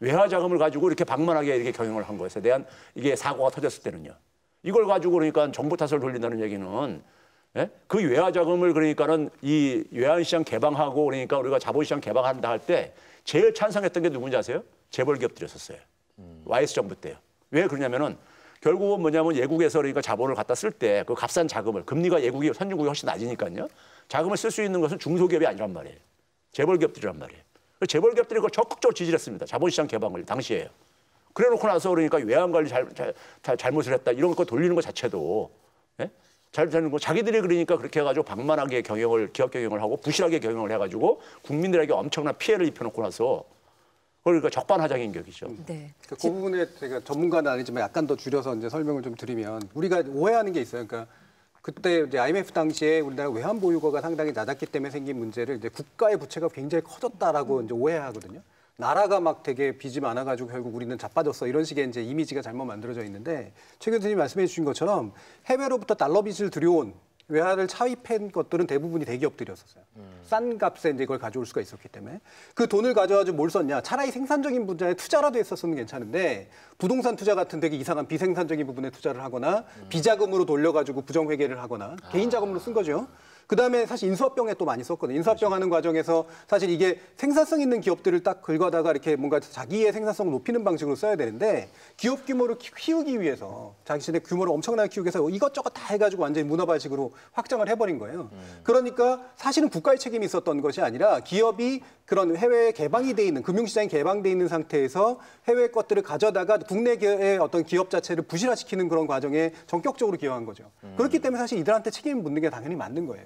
외화 자금을 가지고 이렇게 방만하게 이렇게 경영을 한 거에서 대한 이게 사고가 터졌을 때는요. 이걸 가지고 그러니까 정부 탓을 돌린다는 얘기는 예? 그 외화 자금을 그러니까는 이 외환시장 개방하고 그러니까 우리가 자본시장 개방한다 할 때 제일 찬성했던 게 누군지 아세요? 재벌 기업들이었었어요. YS 정부 때요. 왜 그러냐면은 결국은 뭐냐면 예국에서 그러니까 자본을 갖다 쓸 때 그 값싼 자금을 금리가 예국이 선진국이 훨씬 낮으니까요. 자금을 쓸 수 있는 것은 중소기업이 아니란 말이에요. 재벌 기업들이란 말이에요. 재벌 기업들이 그걸 적극적으로 지지를 했습니다. 자본시장 개방을 당시에요. 그래놓고 나서 그러니까 외환 관리 잘못을 했다 이런 거 돌리는 것 자체도 예? 잘 되는 거 자기들이 그러니까 그렇게 해가지고 방만하게 기업 경영을 하고 부실하게 경영을 해가지고 국민들에게 엄청난 피해를 입혀놓고 나서 그러니까 적반하장인 격이죠. 네. 그 부분에 제가 전문가는 아니지만 약간 더 줄여서 이제 설명을 좀 드리면 우리가 오해하는 게 있어요. 그러니까 그때 이제 IMF 당시에 우리나라 외환 보유고가 상당히 낮았기 때문에 생긴 문제를 이제 국가의 부채가 굉장히 커졌다라고 이제 오해하거든요. 나라가 막 되게 빚이 많아가지고 결국 우리는 자빠졌어 이런 식의 이제 이미지가 잘못 만들어져 있는데 최 교수님이 말씀해 주신 것처럼 해외로부터 달러 빚을 들여온 외화를 차입한 것들은 대부분이 대기업들이었었어요. 싼 값에 이제 이걸 가져올 수가 있었기 때문에 그 돈을 가져가지고 뭘 썼냐? 차라리 생산적인 분야에 투자라도 했었으면 괜찮은데 부동산 투자 같은 되게 이상한 비생산적인 부분에 투자를 하거나 비자금으로 돌려가지고 부정회계를 하거나 개인 자금으로 쓴 거죠. 그다음에 사실 인수합병에 또 많이 썼거든요. 인수합병 하는 과정에서 사실 이게 생산성 있는 기업들을 딱 긁어다가 이렇게 뭔가 자기의 생산성을 높이는 방식으로 써야 되는데 기업 규모를 키우기 위해서 자신의 규모를 엄청나게 키우기 위해서 이것저것 다 해가지고 완전히 문어발식으로 확장을 해버린 거예요. 그러니까 사실은 국가의 책임이 있었던 것이 아니라 기업이 그런 해외에 개방이 돼 있는 금융시장이 개방돼 있는 상태에서 해외 것들을 가져다가 국내의 어떤 기업 자체를 부실화시키는 그런 과정에 전격적으로 기여한 거죠. 그렇기 때문에 사실 이들한테 책임을 묻는 게 당연히 맞는 거예요.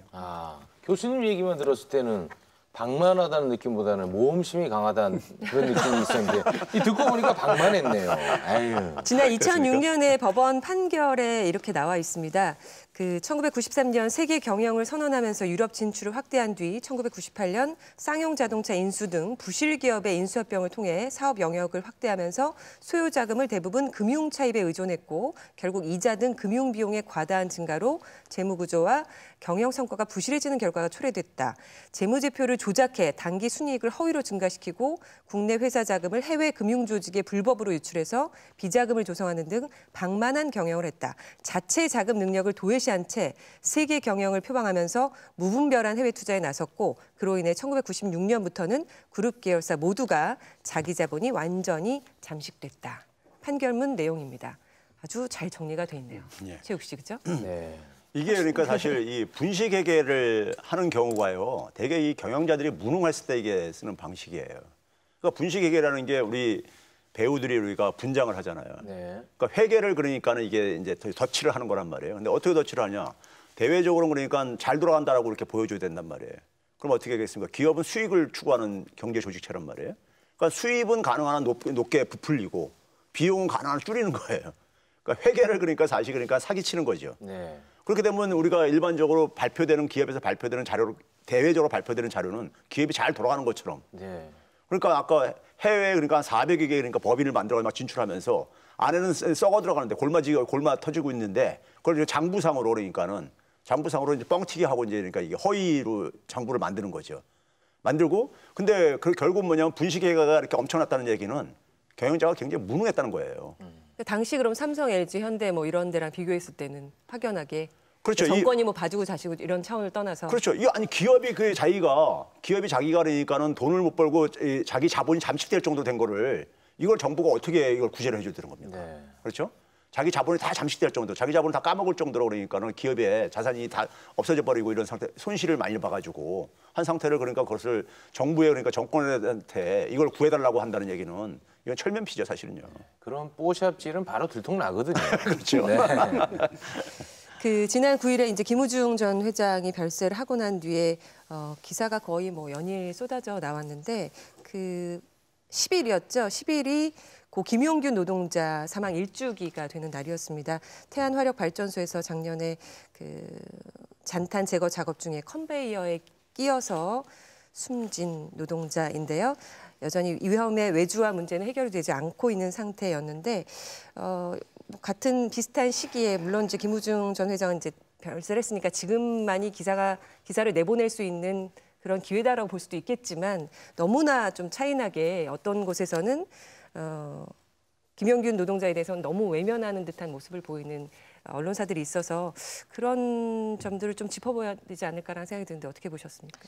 교수님 얘기만 들었을 때는 방만하다는 느낌보다는 모험심이 강하다는 그런 느낌이 있었는데 듣고 보니까 방만했네요. 아유. 지난 2006년에 법원 판결에 이렇게 나와 있습니다. 그 1993년 세계 경영을 선언하면서 유럽 진출을 확대한 뒤 1998년 쌍용 자동차 인수 등 부실 기업의 인수합병을 통해 사업 영역을 확대하면서 소요 자금을 대부분 금융 차입에 의존했고 결국 이자 등 금융 비용의 과다한 증가로 재무 구조와 경영 성과가 부실해지는 결과가 초래됐다. 재무제표를 조작해 단기 순이익을 허위로 증가시키고 국내 회사 자금을 해외 금융 조직에 불법으로 유출해서 비자금을 조성하는 등 방만한 경영을 했다. 자체 자금 능력을 도외시한 채 세계 경영을 표방하면서 무분별한 해외 투자에 나섰고 그로 인해 1996년부터는 그룹 계열사 모두가 자기 자본이 완전히 잠식됐다. 판결문 내용입니다. 아주 잘 정리가 돼 있네요. 예. 최욱 씨, 그죠? 네. 이게 그러니까 사실 이 분식회계를 하는 경우가요. 대개 이 경영자들이 무능했을 때 이게 쓰는 방식이에요. 그러니까 분식회계라는 게 우리 배우들이 우리가 분장을 하잖아요. 네. 그러니까 회계를 그러니까는 이게 이제 덧칠을 하는 거란 말이에요. 근데 어떻게 덧칠을 하냐? 대외적으로 그러니까 잘 돌아간다라고 이렇게 보여줘야 된단 말이에요. 그럼 어떻게 하겠습니까? 기업은 수익을 추구하는 경제 조직처럼 말이에요. 그러니까 수입은 가능한 한 높게 부풀리고 비용은 가능한 한 줄이는 거예요. 그러니까 회계를 그러니까 사실 그러니까 사기치는 거죠. 네. 그렇게 되면 우리가 일반적으로 발표되는 기업에서 발표되는 자료로 대외적으로 발표되는 자료는 기업이 잘 돌아가는 것처럼. 네. 그러니까 아까 해외에 그러니까 400여 개 그러니까 법인을 만들어 막 진출하면서 안에는 썩어 들어가는데 골마 터지고 있는데 그걸 이제 장부상으로 그러니까는 장부상으로 이제 뻥튀기 하고 이제 그러니까 이게 허위로 장부를 만드는 거죠. 만들고 근데 그 결국 뭐냐면 분식회계가 이렇게 엄청났다는 얘기는 경영자가 굉장히 무능했다는 거예요. 당시 그럼 삼성, LG, 현대 뭐 이런 데랑 비교했을 때는 확연하게 그렇죠. 정권이 뭐 봐주고 자시고 이런 차원을 떠나서 그렇죠. 이거 아니 기업이 자기가 그러니까는 돈을 못 벌고 자기 자본이 잠식될 정도 된 거를 이걸 정부가 어떻게 이걸 구제를 해줘야 되는 겁니까? 네. 그렇죠? 자기 자본이 다 잠식될 정도, 자기 자본을 다 까먹을 정도로 그러니까는 기업의 자산이 다 없어져 버리고 이런 상태, 손실을 많이 봐가지고 한 상태를 그러니까 그것을 정부에 그러니까 정권한테 이걸 구해달라고 한다는 얘기는 이건 철면피죠 사실은요. 그런 뽀샵질은 바로 들통나거든요. 그렇죠. 네. 그 지난 9일에 이제 김우중 전 회장이 별세를 하고 난 뒤에 기사가 거의 뭐 연일 쏟아져 나왔는데 그 10일이었죠. 10일이 고 김용균 노동자 사망 1주기가 되는 날이었습니다. 태안화력발전소에서 작년에 그 잔탄 제거 작업 중에 컨베이어에 끼어서 숨진 노동자인데요. 여전히 위험의 외주화 문제는 해결되지 않고 있는 상태였는데 같은 비슷한 시기에 물론 이제 김우중 전 회장은 이제 별세를 했으니까 지금만이 기사를 내보낼 수 있는 그런 기회다라고 볼 수도 있겠지만 너무나 좀 차이나게 어떤 곳에서는 김용균 노동자에 대해서는 너무 외면하는 듯한 모습을 보이는 언론사들이 있어서 그런 점들을 좀 짚어봐야 되지 않을까라는 생각이 드는데 어떻게 보셨습니까?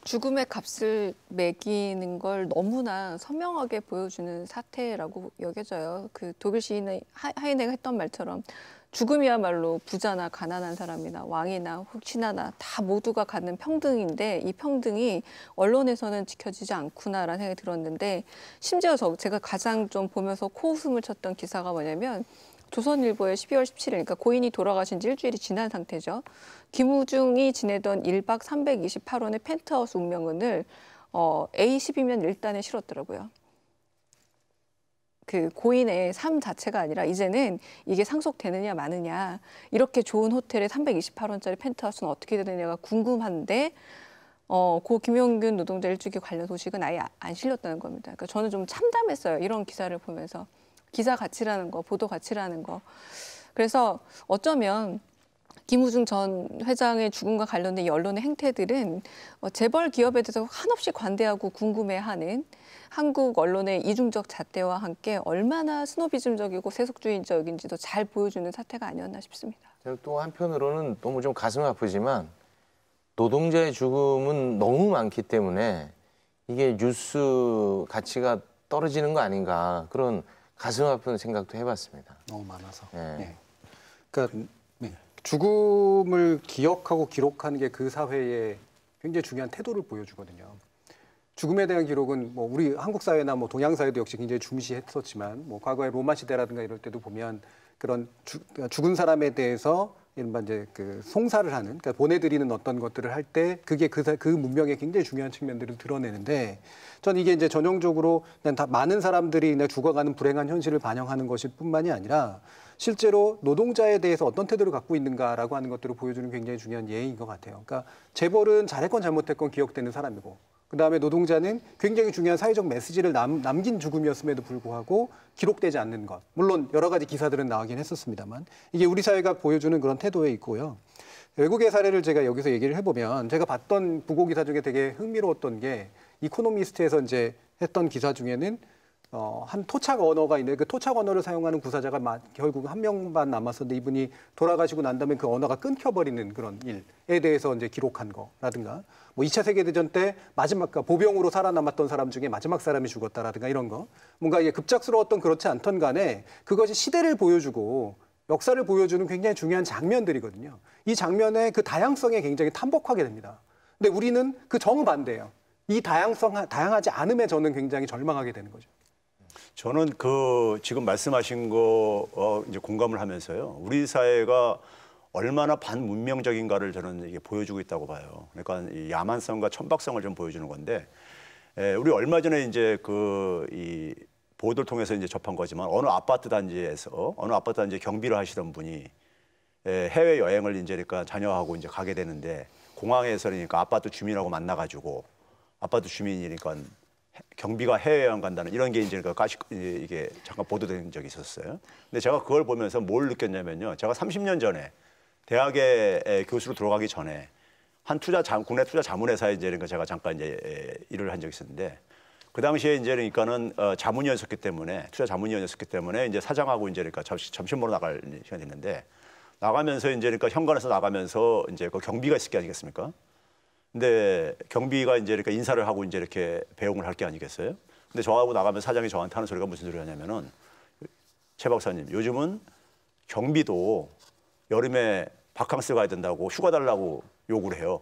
죽음의 값을 매기는 걸 너무나 선명하게 보여주는 사태라고 여겨져요. 그 독일 시인 하이네가 했던 말처럼 죽음이야말로 부자나 가난한 사람이나 왕이나 흑신하나 다 모두가 갖는 평등인데 이 평등이 언론에서는 지켜지지 않구나라는 생각이 들었는데 심지어 제가 가장 좀 보면서 코웃음을 쳤던 기사가 뭐냐면 조선일보의 12월 17일, 그러니까 고인이 돌아가신 지 일주일이 지난 상태죠. 김우중이 지내던 1박 328원의 펜트하우스 운명은을 A12면 일단에 실었더라고요. 그 고인의 삶 자체가 아니라 이제는 이게 상속되느냐 마느냐 이렇게 좋은 호텔에 328원짜리 펜트하우스는 어떻게 되느냐가 궁금한데 고 김용균 노동자 일주기 관련 소식은 아예 안 실렸다는 겁니다. 그러니까 저는 좀 참담했어요. 이런 기사를 보면서. 기사 가치라는 거, 보도 가치라는 거. 그래서 어쩌면 김우중 전 회장의 죽음과 관련된 이 언론의 행태들은 재벌 기업에 대해서 한없이 관대하고 궁금해하는 한국 언론의 이중적 잣대와 함께 얼마나 스노비즘적이고 세속주의적인지도 잘 보여주는 사태가 아니었나 싶습니다. 또 한편으로는 너무 좀 가슴 아프지만 노동자의 죽음은 너무 많기 때문에 이게 뉴스 가치가 떨어지는 거 아닌가 그런 가슴 아픈 생각도 해봤습니다. 너무 많아서. 네. 네. 그러니까 죽음을 기억하고 기록하는 게 그 사회의 굉장히 중요한 태도를 보여주거든요. 죽음에 대한 기록은 뭐 우리 한국 사회나 뭐 동양 사회도 역시 굉장히 중시했었지만 뭐 과거에 로마 시대라든가 이럴 때도 보면 그런 죽은 사람에 대해서 이른바 이제 그 송사를 하는, 그러니까 보내드리는 어떤 것들을 할 때 그게 그 문명의 굉장히 중요한 측면들을 드러내는데, 전 이게 이제 전형적으로 그냥 다 많은 사람들이 그냥 죽어가는 불행한 현실을 반영하는 것일 뿐만이 아니라 실제로 노동자에 대해서 어떤 태도를 갖고 있는가라고 하는 것들을 보여주는 굉장히 중요한 예인 것 같아요. 그러니까 재벌은 잘했건 잘못했건 기억되는 사람이고, 그다음에 노동자는 굉장히 중요한 사회적 메시지를 남긴 죽음이었음에도 불구하고 기록되지 않는 것. 물론 여러 가지 기사들은 나오긴 했었습니다만 이게 우리 사회가 보여주는 그런 태도에 있고요. 외국의 사례를 제가 여기서 얘기를 해보면 제가 봤던 부고 기사 중에 되게 흥미로웠던 게 이코노미스트에서 이제 했던 기사 중에는 한 토착 언어가 있는데 그 토착 언어를 사용하는 구사자가 결국 한 명만 남았었는데 이분이 돌아가시고 난 다음에 그 언어가 끊겨버리는 그런 일에 대해서 이제 기록한 거라든가 뭐 2차 세계대전 때 마지막 보병으로 살아남았던 사람 중에 마지막 사람이 죽었다라든가 이런 거 뭔가 이게 급작스러웠던 그렇지 않던 간에 그것이 시대를 보여주고 역사를 보여주는 굉장히 중요한 장면들이거든요. 이 장면의 그 다양성에 굉장히 탐복하게 됩니다. 근데 우리는 그 정반대예요. 이 다양하지 않음에 저는 굉장히 절망하게 되는 거죠. 저는 그 지금 말씀하신 거 이제 공감을 하면서요. 우리 사회가 얼마나 반문명적인가를 저는 이게 보여주고 있다고 봐요. 그러니까 이 야만성과 천박성을 좀 보여주는 건데, 우리 얼마 전에 이제 이 보도를 통해서 이제 접한 거지만 어느 아파트 단지에 경비를 하시던 분이 해외 여행을 이제 그러니까 자녀하고 이제 가게 되는데 공항에서 그러니까 아파트 주민하고 만나가지고 아파트 주민이니까 경비가 해외여행 간다는 이런 게 이제 이게 잠깐 보도된 적이 있었어요. 근데 제가 그걸 보면서 뭘 느꼈냐면요. 제가 30년 전에 대학에 교수로 들어가기 전에 한 국내 투자 자문회사에 이제 그러니까 제가 잠깐 이제 일을 한 적이 있었는데 그 당시에 이제 그러니까는 자문위원이었기 때문에 투자 자문위원이었기 때문에 이제 사장하고 이제 그러니까 점심 먹으러 나갈 시간이 있는데 나가면서 이제 그러니까 현관에서 나가면서 이제 그 경비가 있을 게 아니겠습니까? 근데 경비가 이제 이렇게 인사를 하고 이제 이렇게 배웅을 할 게 아니겠어요? 근데 저하고 나가면 사장이 저한테 하는 소리가 무슨 소리냐면은 최 박사님 요즘은 경비도 여름에 바캉스 가야 된다고 휴가 달라고 요구를 해요.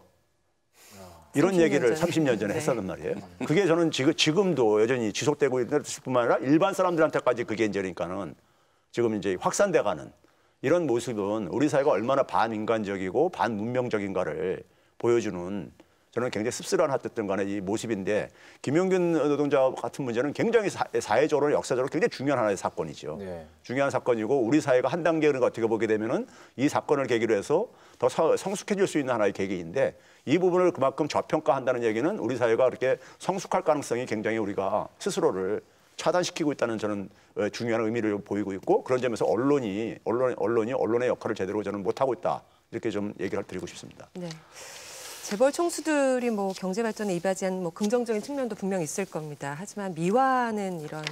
이런 30년 얘기를 30년 전에 했었단 말이에요. 그게 저는 지금도 여전히 지속되고 있는 뿐만 아니라 일반 사람들한테까지 그게 이제 그러니까는 지금 이제 확산돼가는 이런 모습은 우리 사회가 얼마나 반인간적이고 반문명적인가를 보여주는 저는 굉장히 씁쓸한 간에 이 모습인데 김용균 노동자 같은 문제는 굉장히 사회적으로 역사적으로 굉장히 중요한 하나의 사건이죠. 네. 중요한 사건이고 우리 사회가 한 단계를 어떻게 보게 되면은 이 사건을 계기로 해서 더 성숙해질 수 있는 하나의 계기인데 이 부분을 그만큼 저평가한다는 얘기는 우리 사회가 그렇게 성숙할 가능성이 굉장히 우리가 스스로를 차단시키고 있다는 저는 중요한 의미를 보이고 있고 그런 점에서 언론이 언론의 역할을 제대로 저는 못하고 있다 이렇게 좀 얘기를 드리고 싶습니다. 네. 재벌 총수들이 뭐 경제 발전에 이바지한 뭐 긍정적인 측면도 분명 있을 겁니다. 하지만 미화하는 이런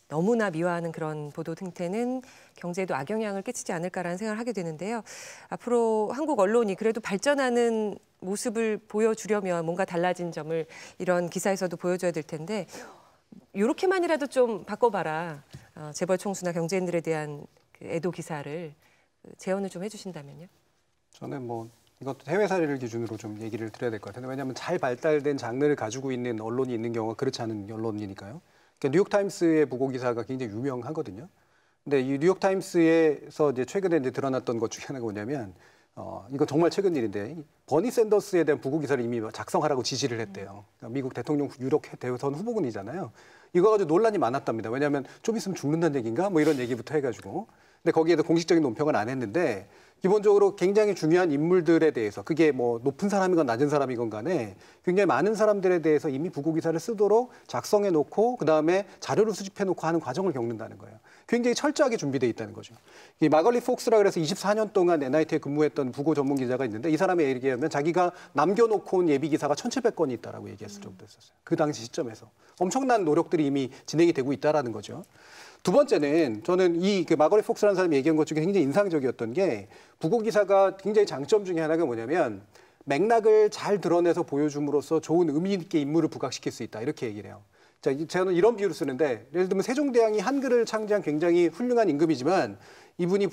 너무나 미화하는 그런 보도 행태는 경제에도 악영향을 끼치지 않을까라는 생각을 하게 되는데요. 앞으로 한국 언론이 그래도 발전하는 모습을 보여주려면 뭔가 달라진 점을 이런 기사에서도 보여줘야 될 텐데 이렇게만이라도 좀 바꿔봐라. 재벌 총수나 경제인들에 대한 그 애도 기사를 재현을 좀 해주신다면요. 저는 뭐 이것도 해외 사례를 기준으로 좀 얘기를 드려야 될 것 같은데 왜냐하면 잘 발달된 장르를 가지고 있는 언론이 있는 경우가 그렇지 않은 언론이니까요. 그러니까 뉴욕타임스의 부고 기사가 굉장히 유명하거든요. 근데 이 뉴욕타임스에서 이제 최근에 이제 드러났던 것 중에 하나가 뭐냐면 이거 정말 최근 일인데 버니 샌더스에 대한 부고 기사를 이미 작성하라고 지시를 했대요. 그러니까 미국 대통령 유력 대선 후보군이잖아요. 이거 가지고 논란이 많았답니다. 왜냐하면 좀 있으면 죽는다는 얘기인가 뭐 이런 얘기부터 해가지고. 근데 거기에도 공식적인 논평은 안 했는데 기본적으로 굉장히 중요한 인물들에 대해서 그게 뭐 높은 사람이건 낮은 사람이건 간에 굉장히 많은 사람들에 대해서 이미 부고 기사를 쓰도록 작성해 놓고 그다음에 자료를 수집해 놓고 하는 과정을 겪는다는 거예요. 굉장히 철저하게 준비되어 있다는 거죠. 이 마걸리 폭스라 그래서 24년 동안 NIT에 근무했던 부고 전문 기자가 있는데 이 사람의 얘기하면 자기가 남겨놓고 온 예비 기사가 1,700건이 있다라고 얘기했을 정도였었어요. 그 당시 시점에서 엄청난 노력들이 이미 진행이 되고 있다라는 거죠. 두 번째는 저는 이 마거리 폭스라는 사람이 얘기한 것 중에 굉장히 인상적이었던 게 부고 기사가 굉장히 장점 중에 하나가 뭐냐면 맥락을 잘 드러내서 보여줌으로써 좋은 의미 있게 인물을 부각시킬 수 있다 이렇게 얘기를 해요. 자, 저는 이런 비유를 쓰는데 예를 들면 세종대왕이 한글을 창제한 굉장히 훌륭한 임금이지만 이분이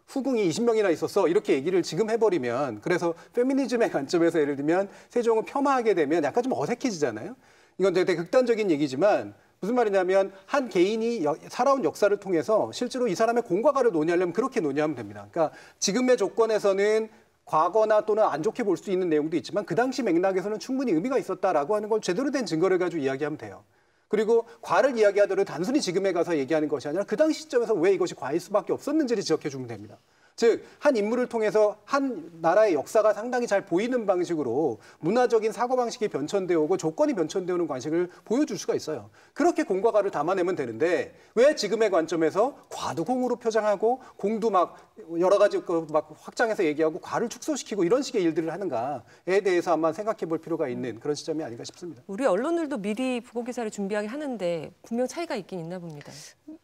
후궁이 20명이나 있었어 이렇게 얘기를 지금 해버리면 그래서 페미니즘의 관점에서 예를 들면 세종을 폄하하게 되면 약간 좀 어색해지잖아요. 이건 되게 극단적인 얘기지만 무슨 말이냐면 한 개인이 살아온 역사를 통해서 실제로 이 사람의 공과가를 논의하려면 그렇게 논의하면 됩니다. 그러니까 지금의 조건에서는 과거나 또는 안 좋게 볼 수 있는 내용도 있지만 그 당시 맥락에서는 충분히 의미가 있었다라고 하는 걸 제대로 된 증거를 가지고 이야기하면 돼요. 그리고 과를 이야기하더라도 단순히 지금에 가서 얘기하는 것이 아니라 그 당시 시점에서 왜 이것이 과일 수밖에 없었는지를 지적해 주면 됩니다. 즉, 한 인물을 통해서 한 나라의 역사가 상당히 잘 보이는 방식으로 문화적인 사고방식이 변천되어 오고 조건이 변천되어 오는 관식을 보여줄 수가 있어요. 그렇게 공과 가를 담아내면 되는데 왜 지금의 관점에서 과도 공으로 표장하고 공도 막 여러 가지 막 확장해서 얘기하고 과를 축소시키고 이런 식의 일들을 하는가에 대해서 한번 생각해 볼 필요가 있는 그런 시점이 아닌가 싶습니다. 우리 언론들도 미리 부고 기사를 준비하게 하는데 분명 차이가 있긴 있나 봅니다.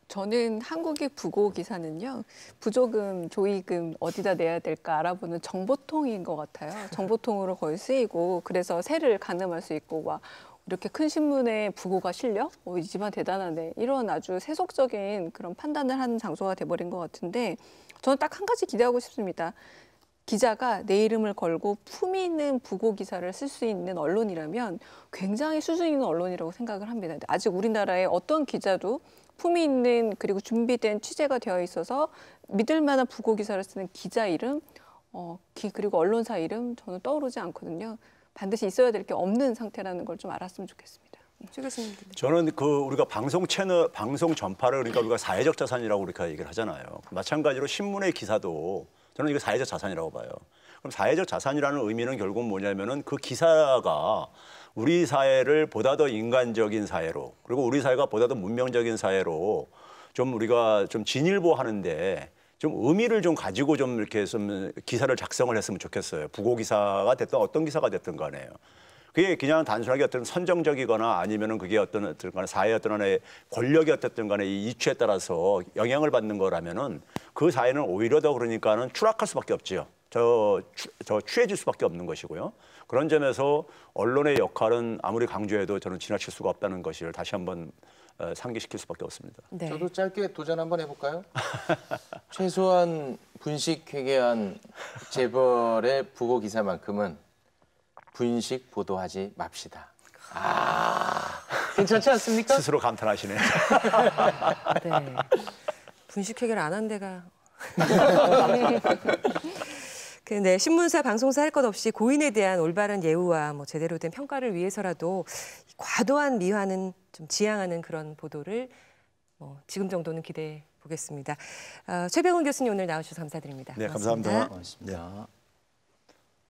저는 한국의 부고 기사는요, 부조금, 조의금 어디다 내야 될까 알아보는 정보통인 것 같아요. 정보통으로 거의 쓰이고, 그래서 세를 가늠할 수 있고, 와, 이렇게 큰 신문에 부고가 실려? 이 집안 대단하네. 이런 아주 세속적인 그런 판단을 하는 장소가 돼버린 것 같은데, 저는 딱 한 가지 기대하고 싶습니다. 기자가 내 이름을 걸고 품위 있는 부고 기사를 쓸 수 있는 언론이라면 굉장히 수준 있는 언론이라고 생각을 합니다. 아직 우리나라의 어떤 기자도 품위 있는 그리고 준비된 취재가 되어 있어서 믿을 만한 부고 기사를 쓰는 기자 이름, 그리고 언론사 이름 저는 떠오르지 않거든요. 반드시 있어야 될 게 없는 상태라는 걸 좀 알았으면 좋겠습니다. 최 교수님. 저는 우리가 방송 채널, 방송 전파를 그러니까 우리가 사회적 자산이라고 우리가 얘기를 하잖아요. 마찬가지로 신문의 기사도 저는 이거 사회적 자산이라고 봐요. 그럼 사회적 자산이라는 의미는 결국 뭐냐면은 그 기사가 우리 사회를 보다 더 인간적인 사회로 그리고 우리 사회가 보다 더 문명적인 사회로 좀 우리가 좀 진일보하는데 좀 의미를 좀 가지고 좀 이렇게 좀 기사를 작성을 했으면 좋겠어요. 부고 기사가 됐든 어떤 기사가 됐든 간에요. 그게 그냥 단순하게 어떤 선정적이거나 아니면은 그게 어떤 간에 사회의 어떤 하나의 권력이 어쨌든 간에 이 이슈에 따라서 영향을 받는 거라면은 그 사회는 오히려 더 그러니까는 추락할 수밖에 없지요. 저 취해질 수밖에 없는 것이고요. 그런 점에서 언론의 역할은 아무리 강조해도 저는 지나칠 수가 없다는 것을 다시 한번 상기시킬 수밖에 없습니다. 네. 저도 짧게 도전 한번 해볼까요? 최소한 분식회계한 재벌의 부고 기사만큼은 분식 보도하지 맙시다. 괜찮지 않습니까? 스스로 감탄하시네. 네. 분식 회계를 안 한 데가. 근데 신문사, 방송사 할 것 없이 고인에 대한 올바른 예우와 뭐 제대로 된 평가를 위해서라도 과도한 미화는 좀 지양하는 그런 보도를 지금 정도는 기대해 보겠습니다. 최병훈 교수님 오늘 나와주셔서 감사드립니다. 네, 고맙습니다. 감사합니다. 고맙습니다.